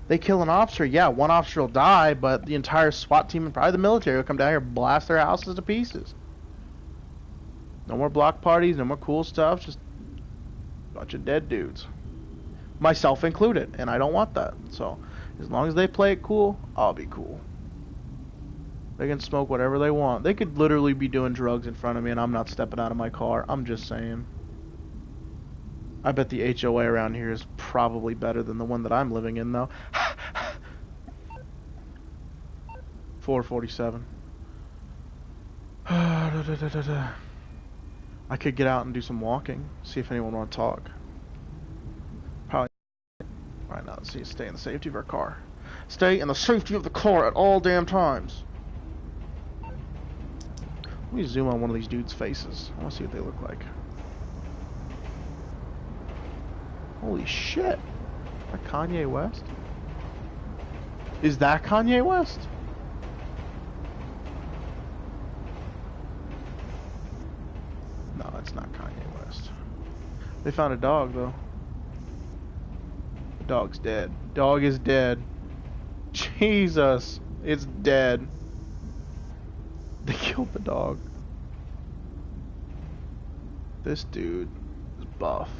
They kill an officer, yeah, one officer will die, but the entire SWAT team and probably the military will come down here and blast their houses to pieces. No more block parties, no more cool stuff, just a bunch of dead dudes. Myself included, and I don't want that. So, as long as they play it cool, I'll be cool. They can smoke whatever they want. They could literally be doing drugs in front of me and I'm not stepping out of my car. I'm just saying. I bet the HOA around here is probably better than the one that I'm living in, though. 447. I could get out and do some walking, see if anyone want to talk. Probably. Right now, let's see. Stay in the safety of our car. Stay in the safety of the car at all damn times. Let me zoom on one of these dudes' faces. I want to see what they look like. Holy shit. Is that Kanye West? Is that Kanye West? No, that's not Kanye West. They found a dog, though. The dog's dead. Dog is dead. Jesus. It's dead. They killed the dog. This dude is buff.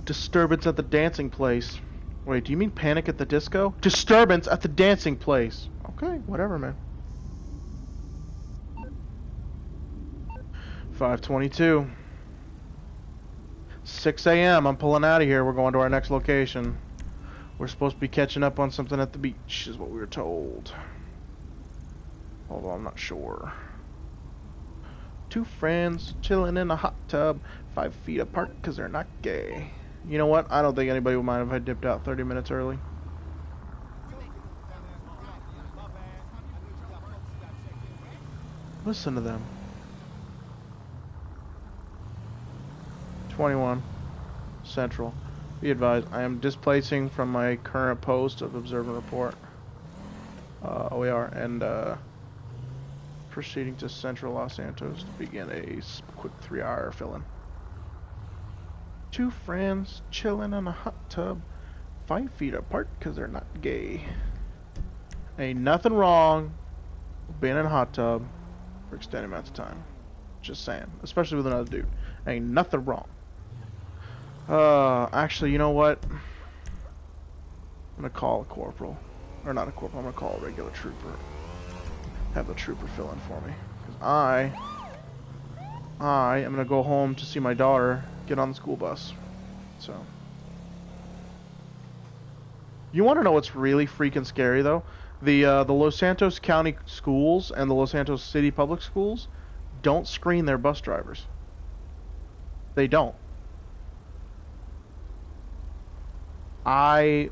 Disturbance at the dancing place. Wait, do you mean Panic at the Disco? Disturbance at the dancing place. Okay, whatever, man. 5:22. 6 a.m. I'm pulling out of here. We're going to our next location. We're supposed to be catching up on something at the beach, is what we were told. Although I'm not sure. Two friends chilling in a hot tub, 5 feet apart because they're not gay. You know what? I don't think anybody would mind if I dipped out 30 minutes early. Listen to them. 21 Central. Be advised, I am displacing from my current post of observe and report. OAR and proceeding to Central Los Santos to begin a quick 3-hour fill-in. Two friends chilling in a hot tub, 5 feet apart because they're not gay. Ain't nothing wrong with being in a hot tub for extended amounts of time. Just saying, especially with another dude. Ain't nothing wrong. Actually, you know what? I'm gonna call a corporal. Or not a corporal, I'm gonna call a regular trooper. Have the trooper fill in for me. Because I am gonna go home to see my daughter get on the school bus. So. You wanna know what's really freaking scary though? The Los Santos County schools and the Los Santos City Public Schools don't screen their bus drivers. They don't. I'm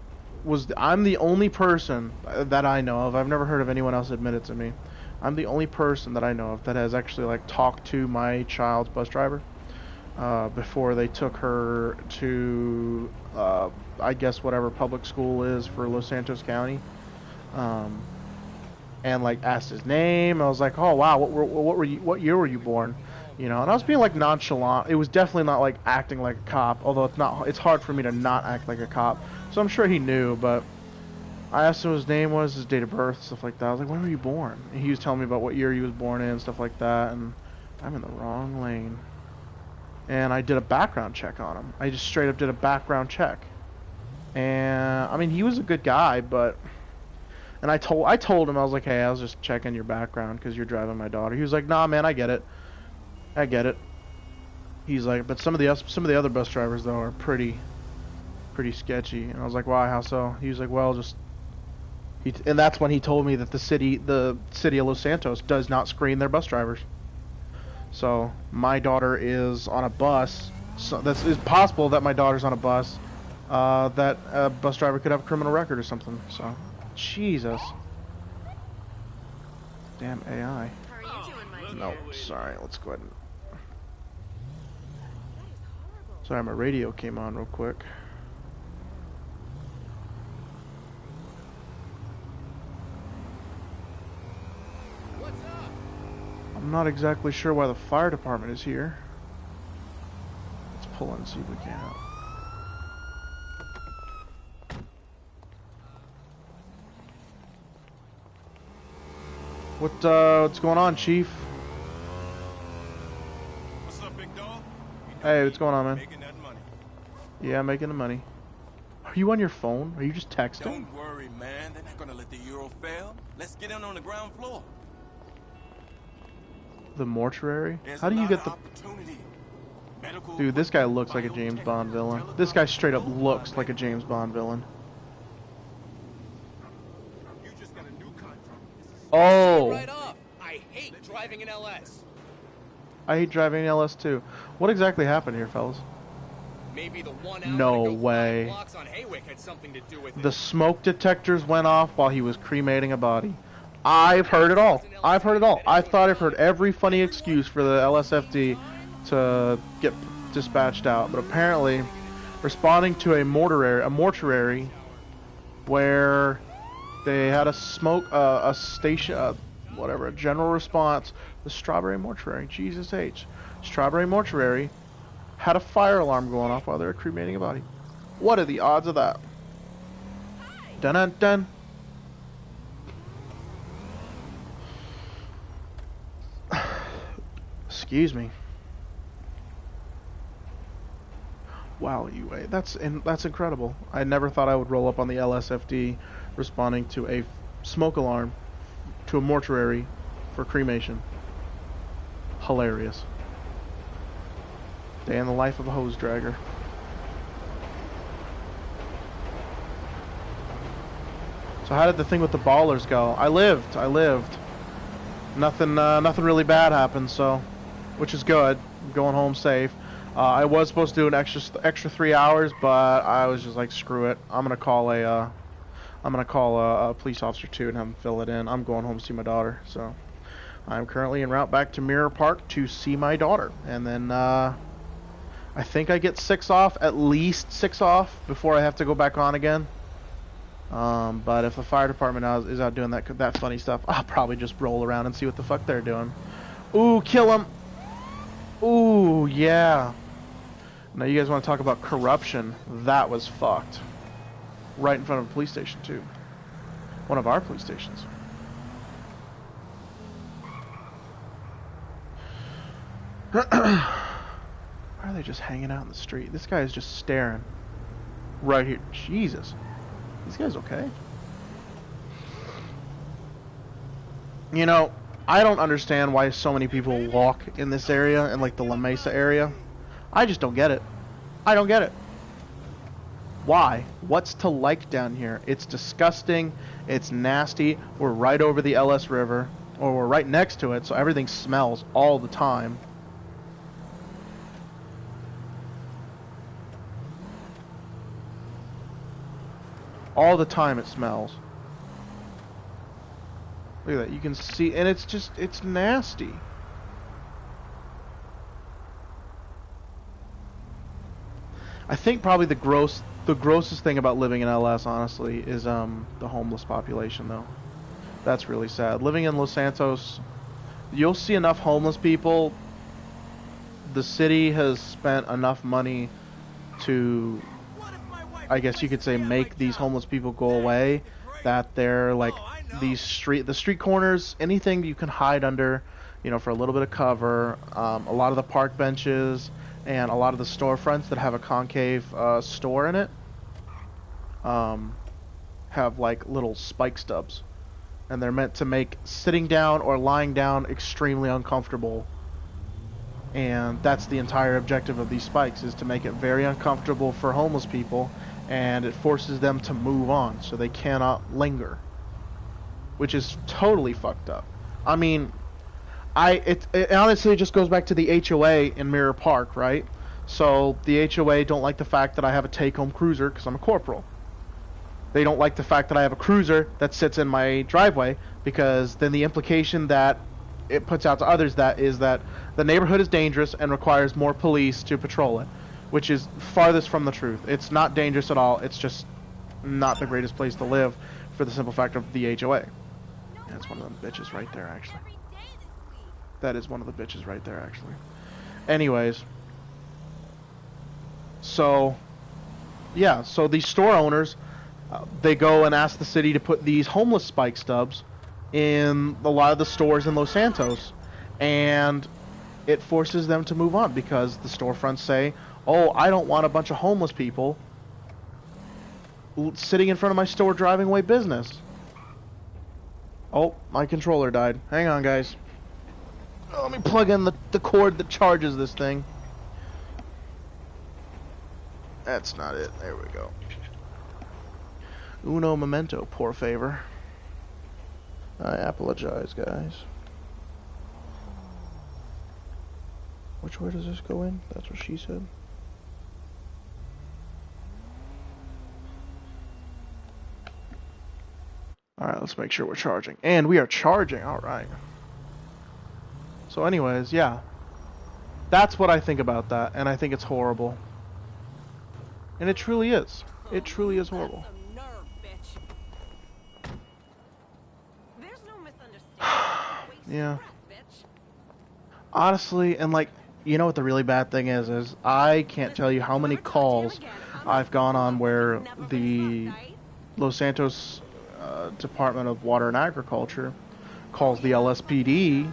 the only person that I know of. I've never heard of anyone else admit it to me. I'm the only person that I know of that has actually like talked to my child's bus driver before they took her to I guess whatever public school is for Los Santos County, and like asked his name. I was like, oh wow, what year were you born? You know, and I was being like nonchalant. It was definitely not like acting like a cop, although it's hard for me to not act like a cop. So I'm sure he knew, but I asked him what his name was, his date of birth, stuff like that. I was like, when were you born? And he was telling me about what year he was born in, stuff like that, and I'm in the wrong lane. And I did a background check on him. I just straight up did a background check. And I mean, he was a good guy, but and I told him, I was like, hey, I was just checking your background because you're driving my daughter. He was like, nah, man, I get it. I get it. He's like, but some of the other bus drivers though are pretty sketchy. And I was like, why? How so? He was like, well, just and that's when he told me that the city of Los Santos does not screen their bus drivers. So my daughter is on a bus. So it's possible that my daughter's on a bus that a bus driver could have a criminal record or something. So, Jesus. Damn AI. How are you doing, my No, dear? sorry. Let's go ahead and. Sorry, my radio came on real quick. What's up? I'm not exactly sure why the fire department is here. Let's pull in and see if we can help. What's going on, Chief? What's up, big dog? Hey, what's going on, man? Making that money. Yeah, making the money. Are you on your phone? Are you just texting? Don't worry, man. They're not gonna let the euro fail. Let's get in on the ground floor. The mortuary? There's How do a you lot get of the... opportunity. Medical Dude, this guy equipment, looks like a James biotech, Bond villain. telecom, This guy straight up mobile looks like a network. James Bond villain. You just got a new contract. Oh! Right off. I hate driving an LS. I hate driving an LS too. What exactly happened here, fellas? Maybe the 1 hour No to go 5 way. blocks on Haywick had something to do with it. The smoke detectors went off while he was cremating a body. I've heard it all. I've heard it all. I thought I've heard every funny excuse for the LSFD to get dispatched out, but apparently responding to a mortuary where they had a general response. The Strawberry Mortuary, Jesus H. Strawberry Mortuary had a fire alarm going off while they were cremating a body. What are the odds of that? Dun dun dun. Excuse me. Wow, UA, that's incredible. I never thought I would roll up on the LSFD responding to a smoke alarm to a mortuary for cremation. Hilarious. Day in the life of a hose dragger. So how did the thing with the ballers go? I lived. Nothing really bad happened, so, which is good. I'm going home safe. I was supposed to do an extra 3 hours, but I was just like, screw it. I'm gonna call a police officer too and have him fill it in. I'm going home to see my daughter, so I'm currently en route back to Mirror Park to see my daughter, and then I think I get at least 6 off before I have to go back on again. But if the fire department is out doing that funny stuff, I'll probably just roll around and see what the fuck they're doing. Ooh, kill him! Ooh, yeah. Now you guys want to talk about corruption? That was fucked. Right in front of a police station too. One of our police stations. Why are they just hanging out in the street? This guy is just staring. Right here. Jesus. This guy's okay. You know, I don't understand why so many people walk in this area, in like the La Mesa area. I just don't get it. I don't get it. Why? What's to like down here? It's disgusting. It's nasty. We're right over the LS River, or we're right next to it, so everything smells all the time. All the time it smells. Look at that. You can see, and it's nasty. I think probably the grossest thing about living in LS, honestly, is the homeless population, though. That's really sad. Living in Los Santos, you'll see enough homeless people. The city has spent enough money to, I guess you could say, make these homeless people go away, that they're like the street corners, anything you can hide under, you know, for a little bit of cover. A lot of the park benches and a lot of the storefronts that have a concave store in it have like little spike stubs, and they're meant to make sitting down or lying down extremely uncomfortable. And that's the entire objective of these spikes, is to make it very uncomfortable for homeless people, and it forces them to move on so they cannot linger, which is totally fucked up. I mean, it honestly just goes back to the HOA in Mirror Park, right? So the HOA don't like the fact that I have a take-home cruiser because I'm a corporal. They don't like the fact that I have a cruiser that sits in my driveway, because then the implication that it puts out to others is that the neighborhood is dangerous and requires more police to patrol it, which is farthest from the truth. It's not dangerous at all. It's just not the greatest place to live for the simple fact of the HOA. That's one of them bitches right there, actually. That is one of the bitches right there, actually. Anyways. So, yeah, so these store owners, they go and ask the city to put these homeless spike stubs in a lot of the stores in Los Santos, and it forces them to move on because the storefronts say, oh, I don't want a bunch of homeless people sitting in front of my store driving away business. Oh, my controller died. Hang on, guys. Oh, let me plug in the cord that charges this thing. That's not it. There we go. Uno momento, por favor. I apologize, guys. Which way does this go in? That's what she said. Alright, let's make sure we're charging. And we are charging, alright. So anyways, yeah. That's what I think about that, and I think it's horrible. And it truly is. It truly is horrible. Yeah. Honestly, and like, you know what the really bad thing is I can't tell you how many calls I've gone on where the Los Santos Department of Water and Agriculture calls the LSPD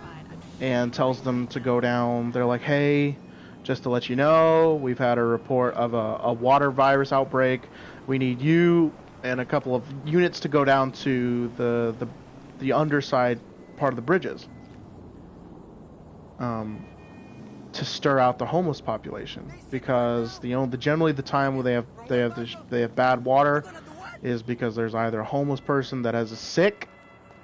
and tells them to go down. They're like, hey, just to let you know, we've had a report of a water virus outbreak. We need you and a couple of units to go down to the underside part of the bridges to stir out the homeless population, because generally the time where they have bad water is because there's either a homeless person that has a sick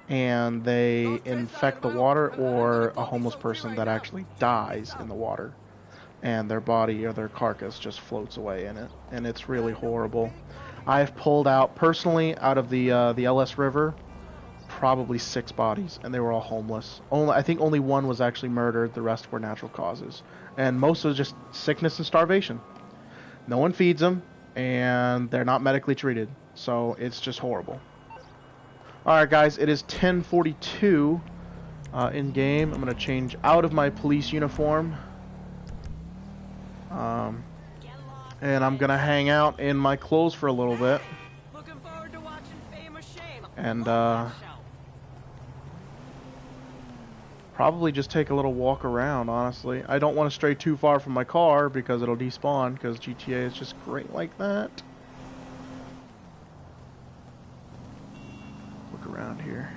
and they infect the water, or a homeless person that actually dies in the water and their body or their carcass just floats away in it, and it's really horrible. I've pulled out personally out of the LS River probably 6 bodies, and they were all homeless. I think only one was actually murdered. The rest were natural causes, and most was just sickness and starvation. No one feeds them, and they're not medically treated, so it's just horrible. Alright guys, it is 10:42 in game. I'm going to change out of my police uniform, and I'm going to hang out in my clothes for a little bit, and probably just take a little walk around, honestly. I don't want to stray too far from my car because it'll despawn, because GTA is just great like that. Look around here.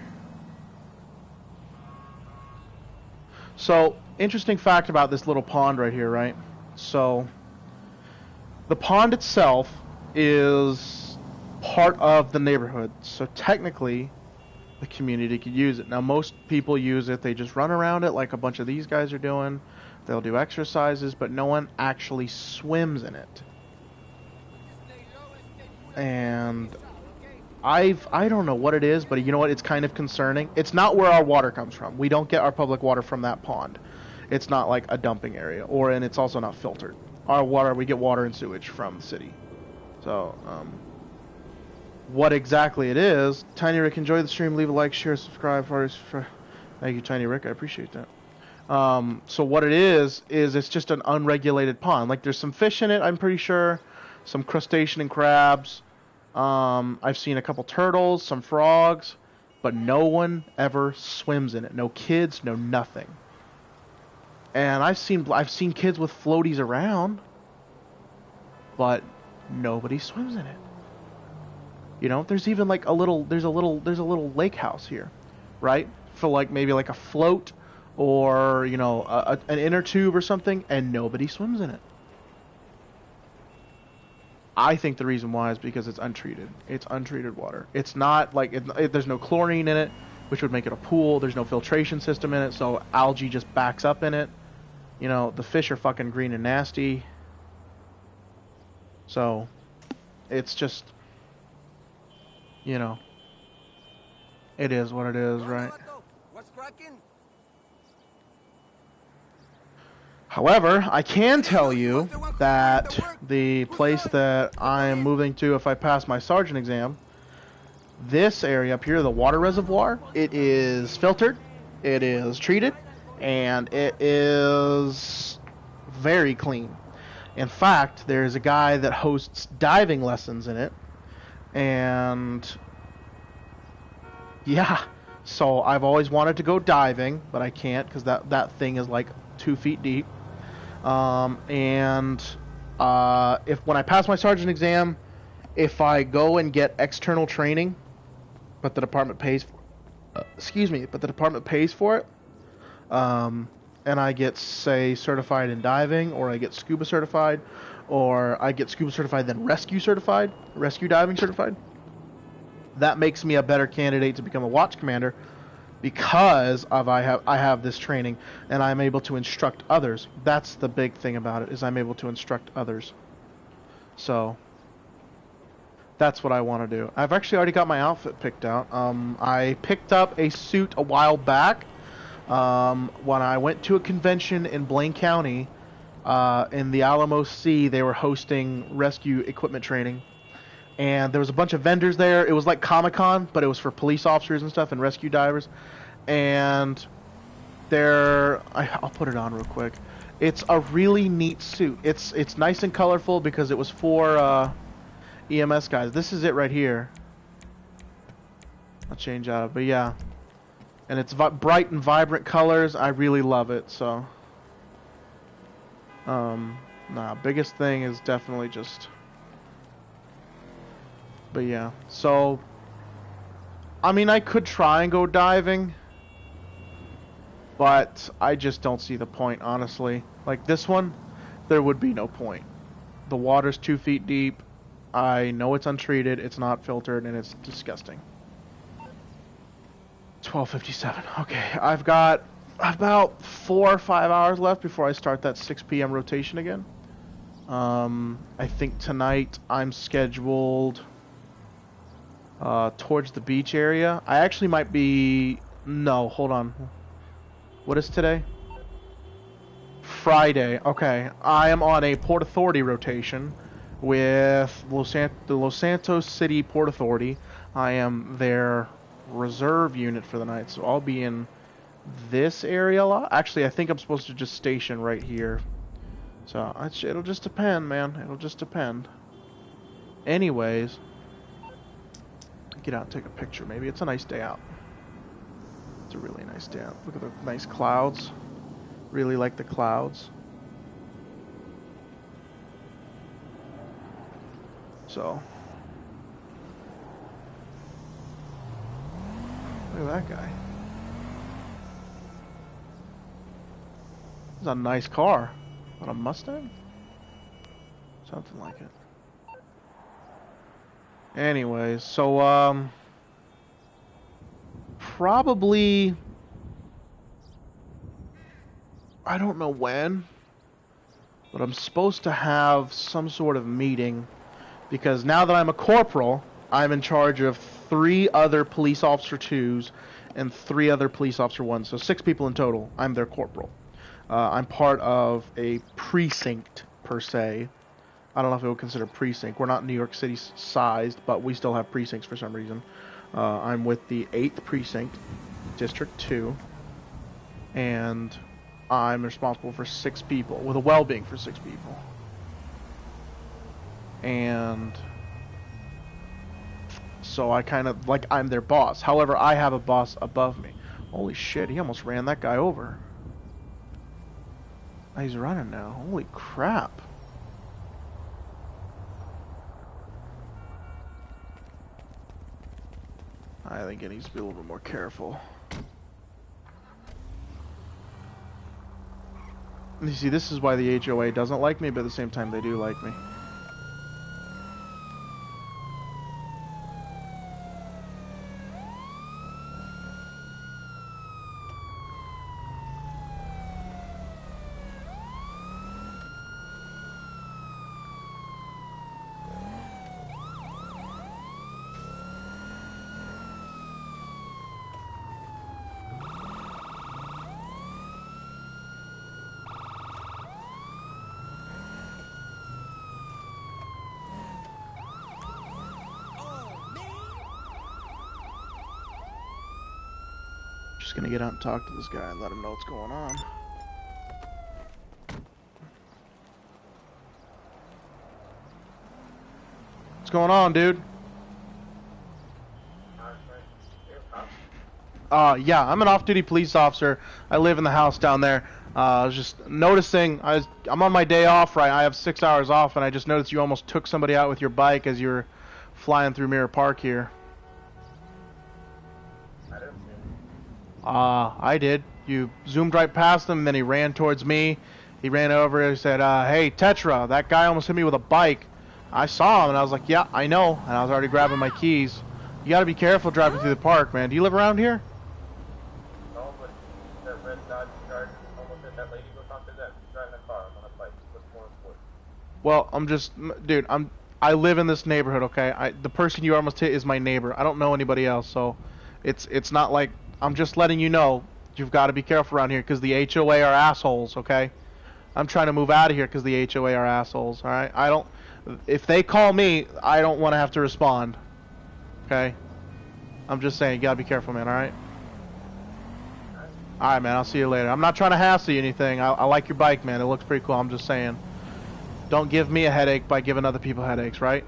So, interesting fact about this little pond right here, right? So, the pond itself is part of the neighborhood, so technically the community could use it. Now, most people use it, they just run around it like a bunch of these guys are doing. They'll do exercises, but no one actually swims in it. And I don't know what it is, but you know what, it's kind of concerning. It's not where our water comes from. We don't get our public water from that pond. It's not like a dumping area, and it's also not filtered. Our water, we get water and sewage from the city. So, what exactly it is, Tiny Rick, enjoy the stream, leave a like, share, subscribe. Thank you, Tiny Rick, I appreciate that. So what it is it's just an unregulated pond. Like, there's some fish in it, I'm pretty sure, some crustacean and crabs. I've seen a couple turtles, some frogs, but no one ever swims in it. No kids, no nothing. And I've seen kids with floaties around, but nobody swims in it. You know, there's even like a little lake house here, right? For like maybe like a float or, you know, an inner tube or something, and nobody swims in it. I think the reason why is because it's untreated. It's untreated water. It's not like there's no chlorine in it, which would make it a pool. There's no filtration system in it, so algae just backs up in it. You know, the fish are fucking green and nasty. So, it's just, you know, it is what it is, right? However, I can tell you that the place that I'm moving to, if I pass my sergeant exam, this area up here, the water reservoir, it is filtered, it is treated, and it is very clean. In fact, there's a guy that hosts diving lessons in it, and yeah, so I've always wanted to go diving, but I can't because that thing is like 2 feet deep. When I pass my sergeant exam, if I go and get external training, but the department pays for it, and I get, say, certified in diving, or I get scuba certified, or I get scuba certified then rescue diving certified, that makes me a better candidate to become a watch commander because I have this training and I'm able to instruct others. That's the big thing about it, is I'm able to instruct others. So that's what I want to do. I've actually already got my outfit picked out. I picked up a suit a while back when I went to a convention in Blaine County. In the Alamo Sea, they were hosting rescue equipment training. And there was a bunch of vendors there. It was like Comic-Con, but it was for police officers and stuff and rescue divers. And I'll put it on real quick. It's a really neat suit. It's nice and colorful because it was for EMS guys. This is it right here. I'll change out of it, but yeah. And it's bright and vibrant colors. I really love it, so. Biggest thing is definitely just... But yeah, so, I mean, I could try and go diving, but I just don't see the point, honestly. Like this one, there would be no point. The water's 2 feet deep. I know it's untreated, it's not filtered, and it's disgusting. 12:57. Okay, I've got about 4 or 5 hours left before I start that 6 p.m. rotation again. I think tonight I'm scheduled... towards the beach area. I actually might be... No, hold on. What is today? Friday. Okay. I am on a Port Authority rotation with the Los Santos City Port Authority. I am their reserve unit for the night, so I'll be in this area a lot. Actually, I think I'm supposed to just station right here. So, it'll just depend, man. It'll just depend. Anyways... Get out and take a picture, maybe. It's a nice day out. It's a really nice day out. Look at the nice clouds. Really like the clouds. So. Look at that guy. It's a nice car. What, a Mustang? Something like it. Anyways, so, probably, I don't know when, but I'm supposed to have some sort of meeting, because now that I'm a corporal, I'm in charge of 3 other police officer 2s and 3 other police officer 1s, so 6 people in total. I'm their corporal. I'm part of a precinct, per se. I don't know if it would consider precinct. We're not New York City sized, but we still have precincts for some reason. I'm with the 8th precinct, District 2, and I'm responsible for 6 people, with a well-being for 6 people. And so I kind of, like, I'm their boss. However, I have a boss above me. Holy shit, he almost ran that guy over. He's running now. Holy crap. I think it needs to be a little bit more careful. You see, this is why the HOA doesn't like me, but at the same time they do like me. Just gonna get out and talk to this guy and let him know what's going on. What's going on, dude? Yeah, I'm an off-duty police officer. I live in the house down there. I was just noticing, I'm on my day off, right? I have 6 hours off, and I just noticed you almost took somebody out with your bike as you were flying through Mirror Park here. I did. You zoomed right past him, and then he ran towards me. He ran over and he said, hey, Tetra, that guy almost hit me with a bike. I saw him, and I was like, yeah, I know. And I was already grabbing my keys. You gotta be careful driving through the park, man. Do you live around here? No, but that red Dodge Charger almost hit that lady. Go talk to them. She's driving a car. I'm on a bike. What's more important? Well, I'm just, dude, I live in this neighborhood, okay? The person you almost hit is my neighbor. I don't know anybody else, so it's not like, I'm just letting you know, you've got to be careful around here, because the HOA are assholes, okay? I'm trying to move out of here because the HOA are assholes, alright? If they call me, I don't want to have to respond, okay? I'm just saying, you got to be careful, man, alright? Alright, man, I'll see you later. I'm not trying to hassle you anything. I like your bike, man. It looks pretty cool. I'm just saying. Don't give me a headache by giving other people headaches, right?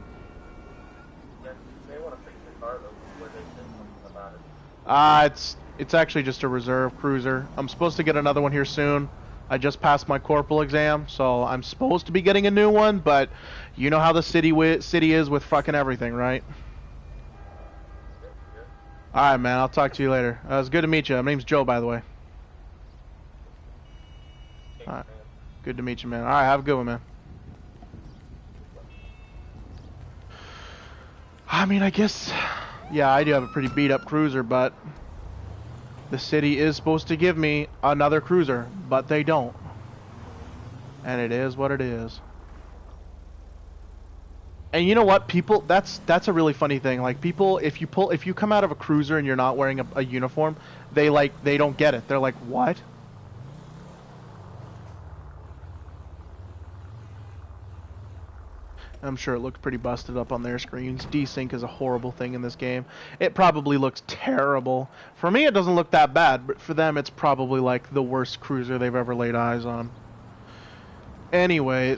Yeah, they want to fix your car, though, before they say something about it. It's actually just a reserve cruiser. I'm supposed to get another one here soon. I just passed my corporal exam, so I'm supposed to be getting a new one, but you know how the city is with fucking everything, right? Alright, man, I'll talk to you later. It was good to meet you. My name's Joe, by the way. Alright. Good to meet you, man. Alright, have a good one, man. I mean, I guess, yeah, I do have a pretty beat-up cruiser, but the city is supposed to give me another cruiser, but they don't. And it is what it is. And you know what, people, that's a really funny thing. Like, people, if you come out of a cruiser and you're not wearing a uniform, they don't get it. They're like, what? I'm sure it looks pretty busted up on their screens. Desync is a horrible thing in this game. It probably looks terrible. For me, it doesn't look that bad, but for them, it's probably like the worst cruiser they've ever laid eyes on. Anyways,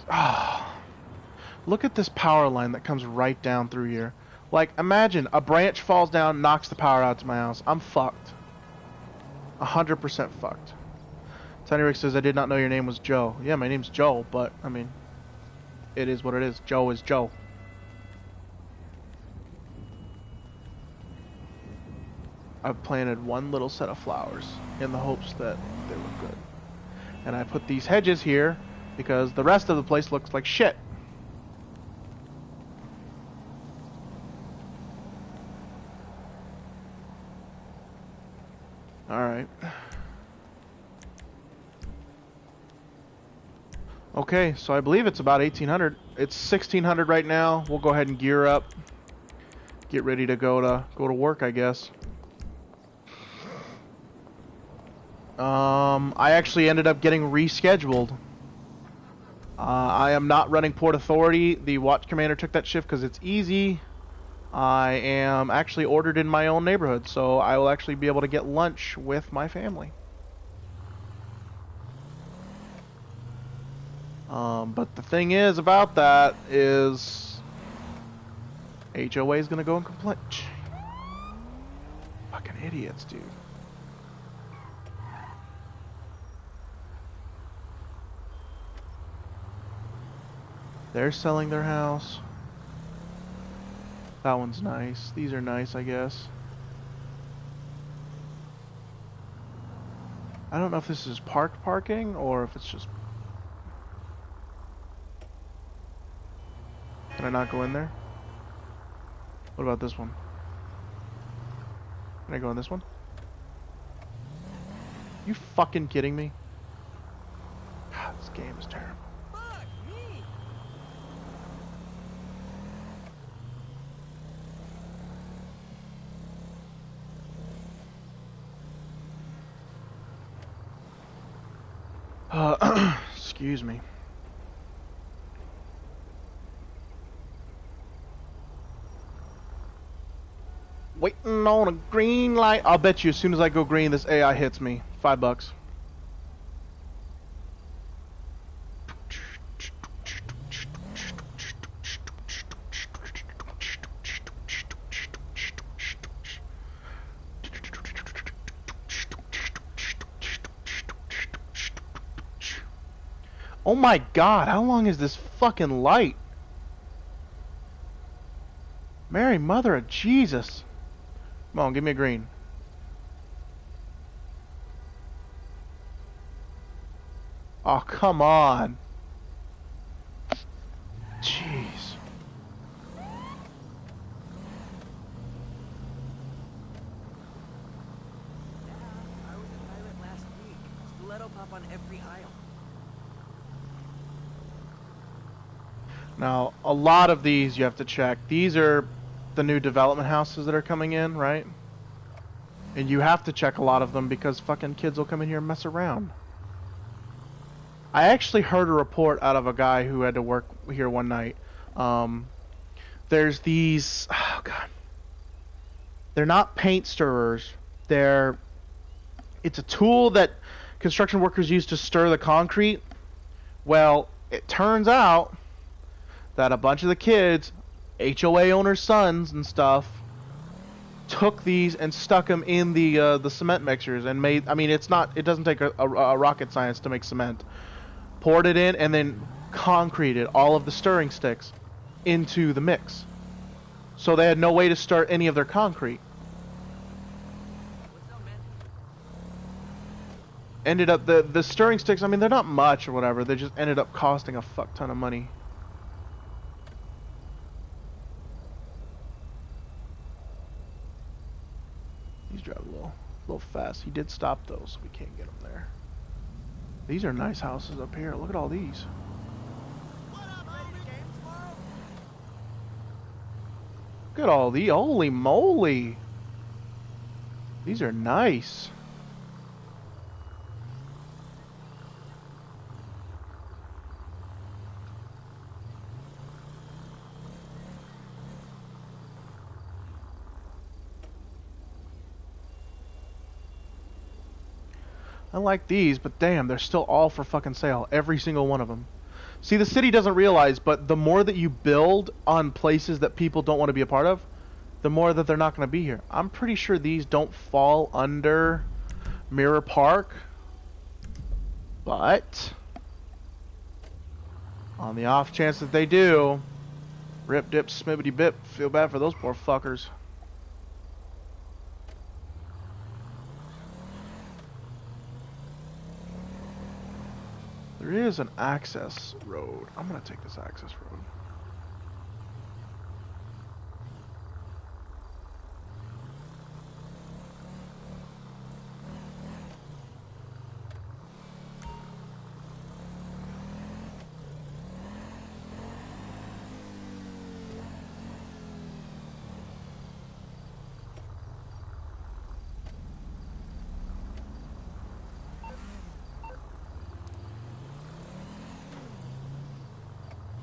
look at this power line that comes right down through here. Like, imagine a branch falls down, knocks the power out to my house. I'm fucked. 100% fucked. Tiny Rick says, I did not know your name was Joe. Yeah, my name's Joe, but, I mean, it is what it is. Joe is Joe. I've planted one little set of flowers in the hopes that they look good. And I put these hedges here because the rest of the place looks like shit. Alright. Okay, so I believe it's about 1800. It's 1600 right now. We'll go ahead and gear up. Get ready to go to work, I guess. I actually ended up getting rescheduled. I am not running Port Authority. The watch commander took that shift because it's easy. I am actually ordered in my own neighborhood, so I will actually be able to get lunch with my family. But the thing is about that is HOA is gonna go and complain. Fucking idiots, dude. They're selling their house. That one's nice. These are nice, I guess. I don't know if this is parked parking or if it's just... Can I not go in there? What about this one? Can I go in this one? You fucking kidding me? God, this game is terrible. Excuse me. Waiting on a green light. I'll bet you as soon as I go green, this AI hits me. $5. Oh my god, how long is this fucking light? Mary, Mother of Jesus. Come on, give me a green. Oh, come on. Jeez. I was a pilot last week. Stiletto pop on every aisle. Now, a lot of these you have to check. These are the new development houses that are coming in, right? And you have to check a lot of them because fucking kids will come in here and mess around. I actually heard a report out of a guy who had to work here one night. There's these... Oh, God. They're not paint stirrers. It's a tool that construction workers use to stir the concrete. Well, it turns out that a bunch of the kids, HOA owners' sons and stuff, took these and stuck them in the cement mixers and made. I mean, it doesn't take a rocket science to make cement. Poured it in and then concreted all of the stirring sticks into the mix. So they had no way to start any of their concrete. What's up, man? Ended up the stirring sticks. I mean, they're not much or whatever. They just ended up costing a fuck ton of money. He's driving a little fast. He did stop though, so we can't get him there. These are nice houses up here. Look at all these. Look at all these. Holy moly. These are nice. I like these, but damn, they're still all for fucking sale. Every single one of them. See, the city doesn't realize, but the more that you build on places that people don't want to be a part of, the more that they're not going to be here. I'm pretty sure these don't fall under Mirror Park, but on the off chance that they do, rip, dip, smibbity, bip, feel bad for those poor fuckers. There is an access road. I'm gonna take this access road.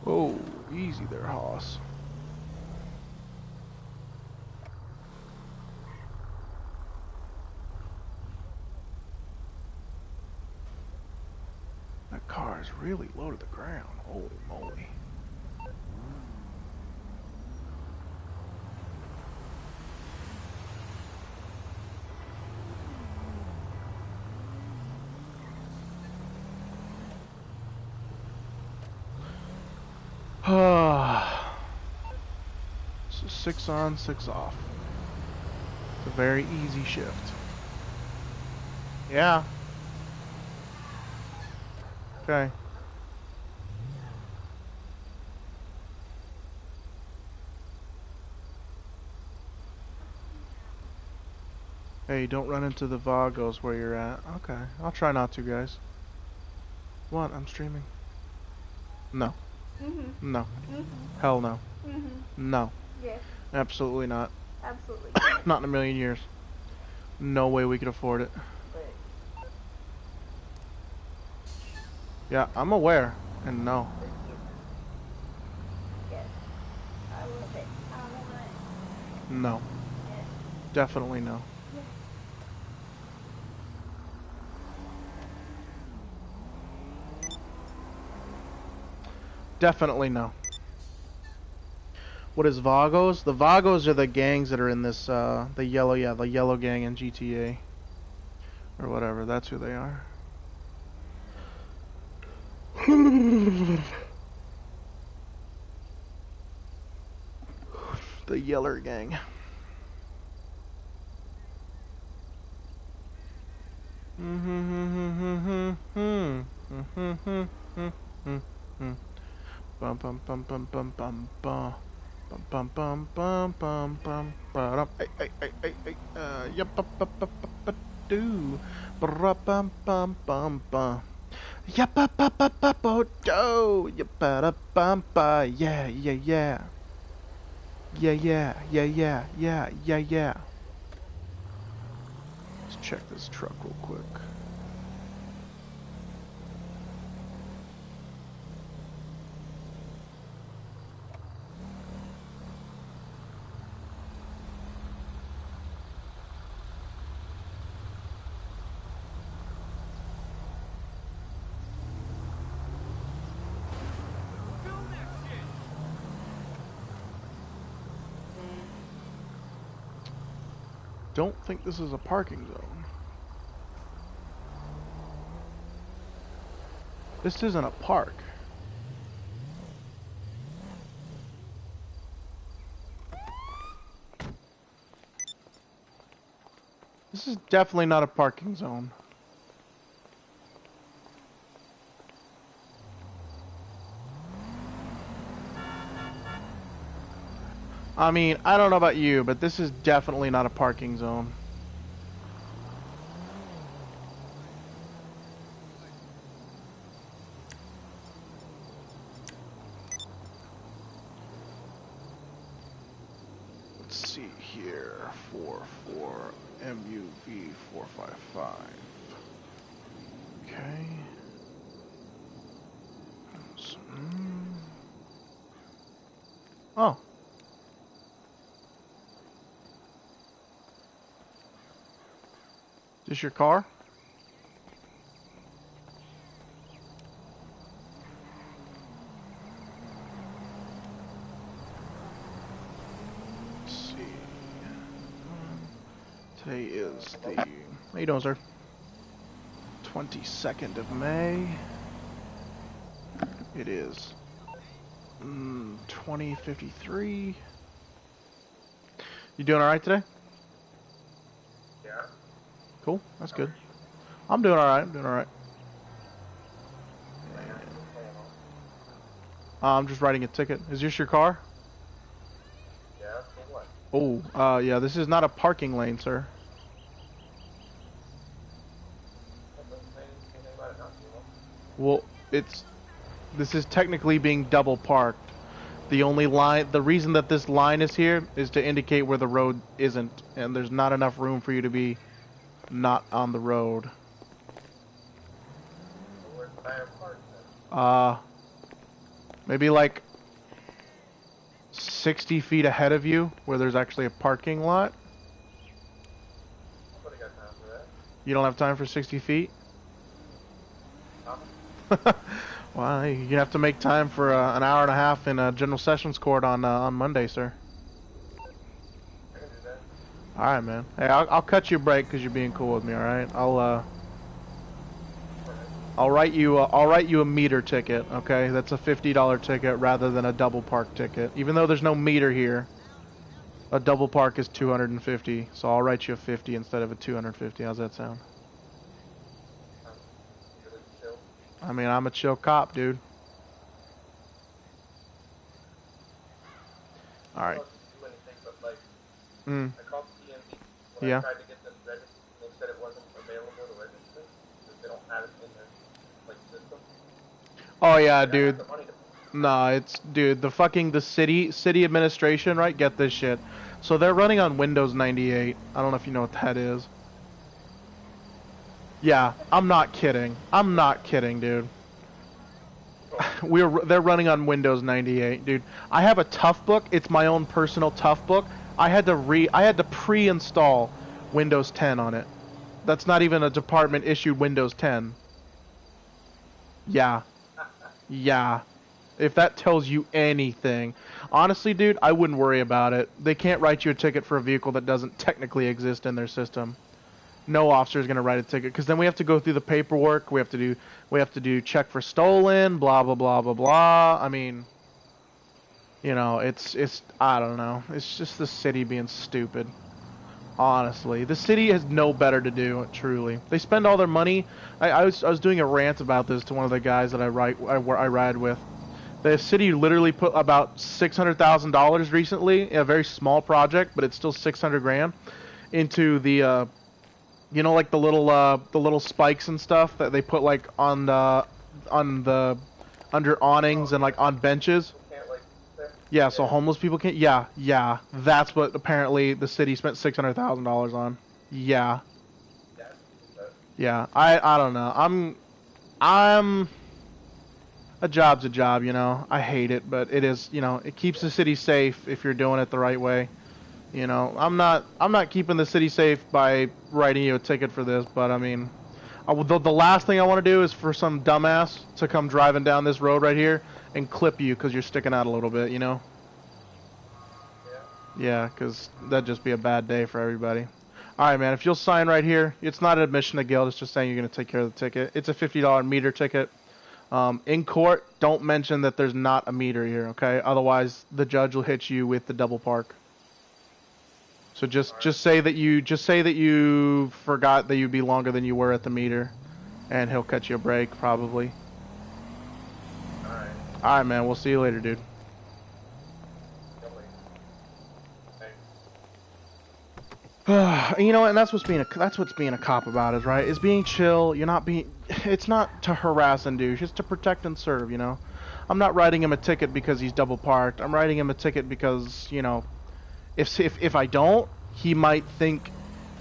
Oh, easy there, Hoss. That car is really low to the ground. Holy moly. So 6 on, 6 off. It's a very easy shift. Yeah. Okay. Hey, don't run into the Vagos where you're at. Okay, I'll try not to, guys. What? I'm streaming. No. No. Hell no. No. Yes, Absolutely not. absolutely. Not in a million years. No way we could afford it. But Yeah, I'm aware. And no. yes, I will say, I will say, No. yes, Definitely no. yes. Definitely no. What is Vagos? The Vagos are the gangs that are in this, the yellow gang in GTA. Or whatever, that's who they are. The Yeller gang. Bum bum bum bum bum bum bum. Bum bum bum bum bum bum ba hey yep do bum bum bum bum yep do yep bum ba yeah yeah. Let's check this truck real quick. Don't think this is a parking zone. This isn't a park. This is definitely not a parking zone. I mean, I don't know about you, but this is definitely not a parking zone. Let's see here. 44 MUV 455. Okay. Oh. Is this your car? Let's see. Today is the... How you doing, sir? 22nd of May. It is 20:53. You doing alright today? Yeah. Cool, that's good. I'm doing alright, I'm just writing a ticket. Is this your car? Yeah, for what? Oh, yeah, this is not a parking lane, sir. That doesn't say anything about it not being one. Well, this is technically being double parked. The reason that this line is here is to indicate where the road isn't, and there's not enough room for you to be not on the road. So where's the iron park then? Maybe like 60 feet ahead of you, where there's actually a parking lot. Nobody got time for that. You don't have time for 60 feet? Huh? Well, you have to make time for an hour and a half in a General Sessions Court on Monday, sir. I can do that. All right, man. Hey, I'll cut you a break because you're being cool with me. All right. I'll write you a meter ticket. Okay, that's a $50 ticket rather than a double park ticket. Even though there's no meter here, a double park is $250. So I'll write you a 50 instead of a $250. How's that sound? Really chill. I mean, I'm a chill cop, dude. All right. I don't do anything, but like, Mm. I called TMZ when Yeah. I tried to get them registered. They said it wasn't available to register because they don't have it in their like system. Oh yeah, And I have dude. the money to- Nah, the city administration, right? Get this shit. So they're running on Windows 98. I don't know if you know what that is. Yeah, I'm not kidding, dude. They're running on Windows 98, dude. I have a tough book. It's my own personal tough book. I had to pre-install Windows 10 on it. That's not even a department issued Windows 10. Yeah. Yeah. If that tells you anything. Honestly, dude, I wouldn't worry about it. They can't write you a ticket for a vehicle that doesn't technically exist in their system. No officer is going to write a ticket because then we have to go through the paperwork. We have to do check for stolen, blah blah blah blah blah. I mean, you know, it's I don't know. It's just the city being stupid. Honestly, the city has no better to do. Truly, they spend all their money. I was doing a rant about this to one of the guys that I ride with. The city literally put about $600,000 recently, a very small project, but it's still 600 grand, into the, you know, like the little spikes and stuff that they put like on the under awnings and like on benches. Can't, like, sit. Yeah, so homeless people can't. Yeah, that's what apparently the city spent $600,000 on. Yeah. Yeah, I don't know. I'm. A job's a job, you know. I hate it, but it is, you know, it keeps the city safe if you're doing it the right way. You know, I'm not keeping the city safe by writing you a ticket for this, but I mean, the last thing I want to do is for some dumbass to come driving down this road right here and clip you because you're sticking out a little bit, you know? Yeah, because that'd just be a bad day for everybody. Alright, man, if you'll sign right here, it's not an admission to guild, it's just saying you're going to take care of the ticket. It's a $50 meter ticket. In court, don't mention that there's not a meter here, okay? Otherwise, the judge will hit you with the double park. So just say that you forgot that you'd be longer than you were at the meter, and he'll cut you a break probably. All right, man. We'll see you later, dude. You know, and that's what's being a cop about, is right? Is being chill. You're not being. It's not to harass and douche. It's to protect and serve. You know, I'm not writing him a ticket because he's double parked. I'm writing him a ticket because, you know, if I don't, he might think,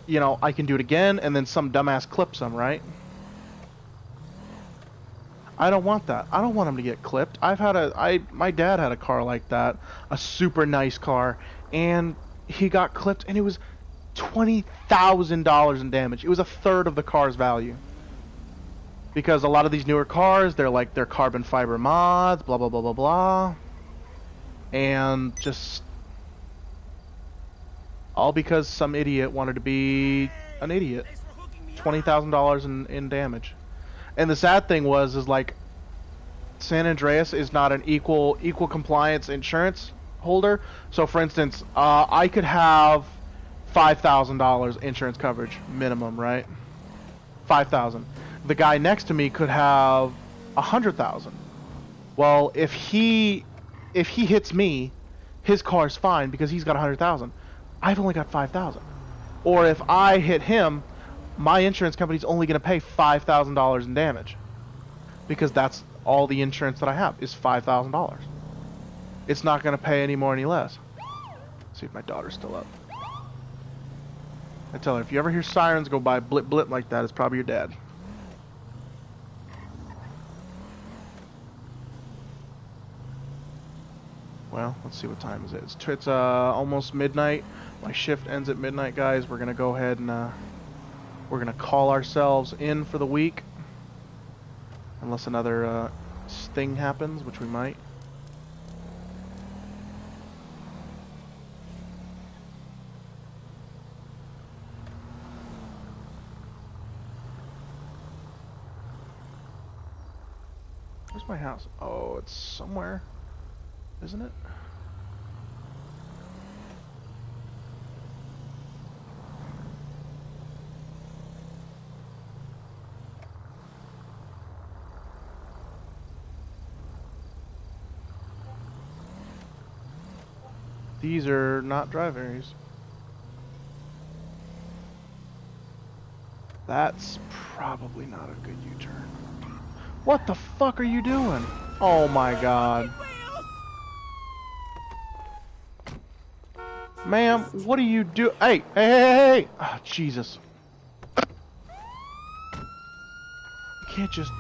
you know, I can do it again, and then some dumbass clips him, right? I don't want that. I don't want him to get clipped. My dad had a car like that, a super nice car, and he got clipped, and it was $20,000 in damage. It was a third of the car's value. Because a lot of these newer cars, they're carbon fiber mods, blah blah blah blah blah, and just all because some idiot wanted to be an idiot. $20,000 in damage. And the sad thing is like, San Andreas is not an equal compliance insurance holder. So for instance, I could have $5,000 insurance coverage minimum, right? 5,000. The guy next to me could have 100,000. Well, if he hits me, his car's fine because he's got 100,000. I've only got 5,000. Or if I hit him, my insurance company's only going to pay $5,000 in damage, because that's all the insurance that I have is $5,000. It's not going to pay any more, any less. Let's see if my daughter's still up. I tell her, if you ever hear sirens go by blip blip like that, it's probably your dad. Well, let's see what time is it. It's almost midnight. My shift ends at midnight, guys. We're gonna go ahead and we're gonna call ourselves in for the week, unless another thing happens, which we might. Where's my house? Oh, it's somewhere, isn't it? These are not drive areas. That's probably not a good U-turn. What the fuck are you doing? Oh my god. Ma'am, what do you do? Hey, hey, hey, hey! Oh, Jesus. You can't just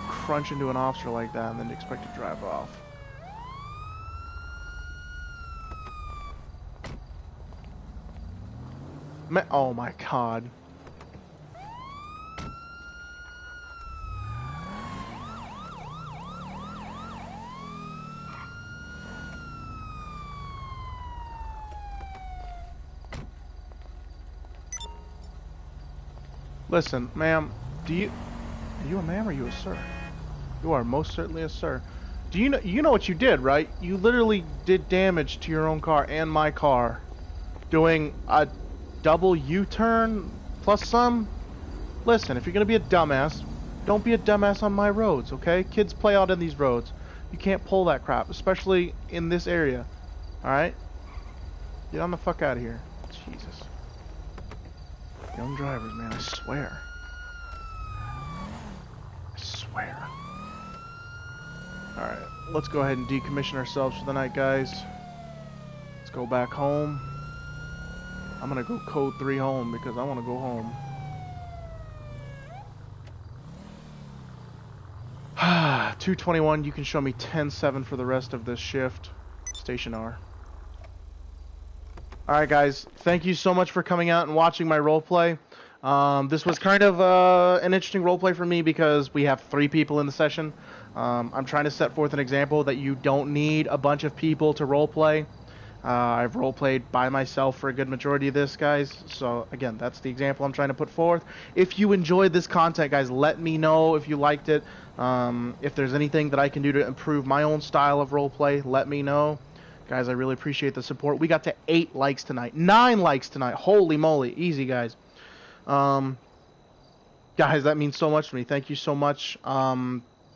crunch into an officer like that and then expect to drive off. Oh my god. Listen, ma'am, are you a ma'am or are you a sir? You are most certainly a sir. Do you know what you did, right? You literally did damage to your own car and my car doing a double U-turn plus some. Listen, if you're gonna be a dumbass, don't be a dumbass on my roads, okay? Kids play out in these roads. You can't pull that crap, especially in this area. Alright? Get on the fuck out of here. Jesus. Young drivers, man, I swear. I swear. Alright, let's go ahead and decommission ourselves for the night, guys. Let's go back home. I'm gonna go code 3 home because I wanna go home. 221, you can show me 10-7 for the rest of this shift. Station R. Alright guys, thank you so much for coming out and watching my roleplay. This was kind of an interesting roleplay for me because we have 3 people in the session. I'm trying to set forth an example that you don't need a bunch of people to roleplay. I've roleplayed by myself for a good majority of this, guys. So, again, that's the example I'm trying to put forth. If you enjoyed this content, guys, let me know if you liked it. If there's anything that I can do to improve my own style of roleplay, let me know. Guys, I really appreciate the support. We got to 8 likes tonight. 9 likes tonight. Holy moly. Easy, guys. Guys, that means so much to me. Thank you so much.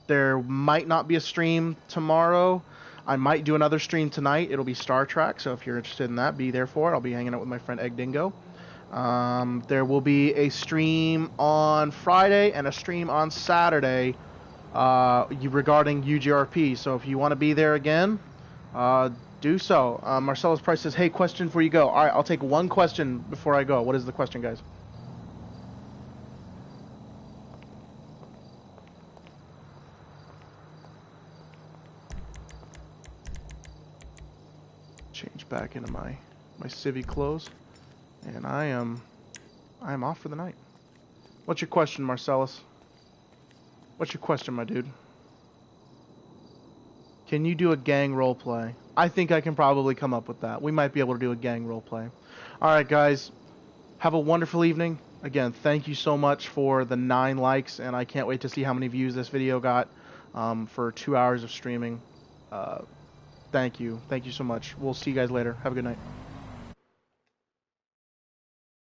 There might not be a stream tomorrow. I might do another stream tonight. It'll be Star Trek, so if you're interested in that, be there for it. I'll be hanging out with my friend Egg Dingo. There will be a stream on Friday and a stream on Saturday regarding UGRP. So if you want to be there again, do so. Marcellus Price says, hey, question before you go. All right, I'll take one question before I go. What is the question, guys? Change back into my civvy clothes, and I am off for the night. What's your question, Marcellus? What's your question, my dude? Can you do a gang roleplay? I think I can probably come up with that. We might be able to do a gang roleplay. Alright guys, have a wonderful evening. Again, thank you so much for the 9 likes, and I can't wait to see how many views this video got for 2 hours of streaming. Thank you. Thank you so much. We'll see you guys later. Have a good night.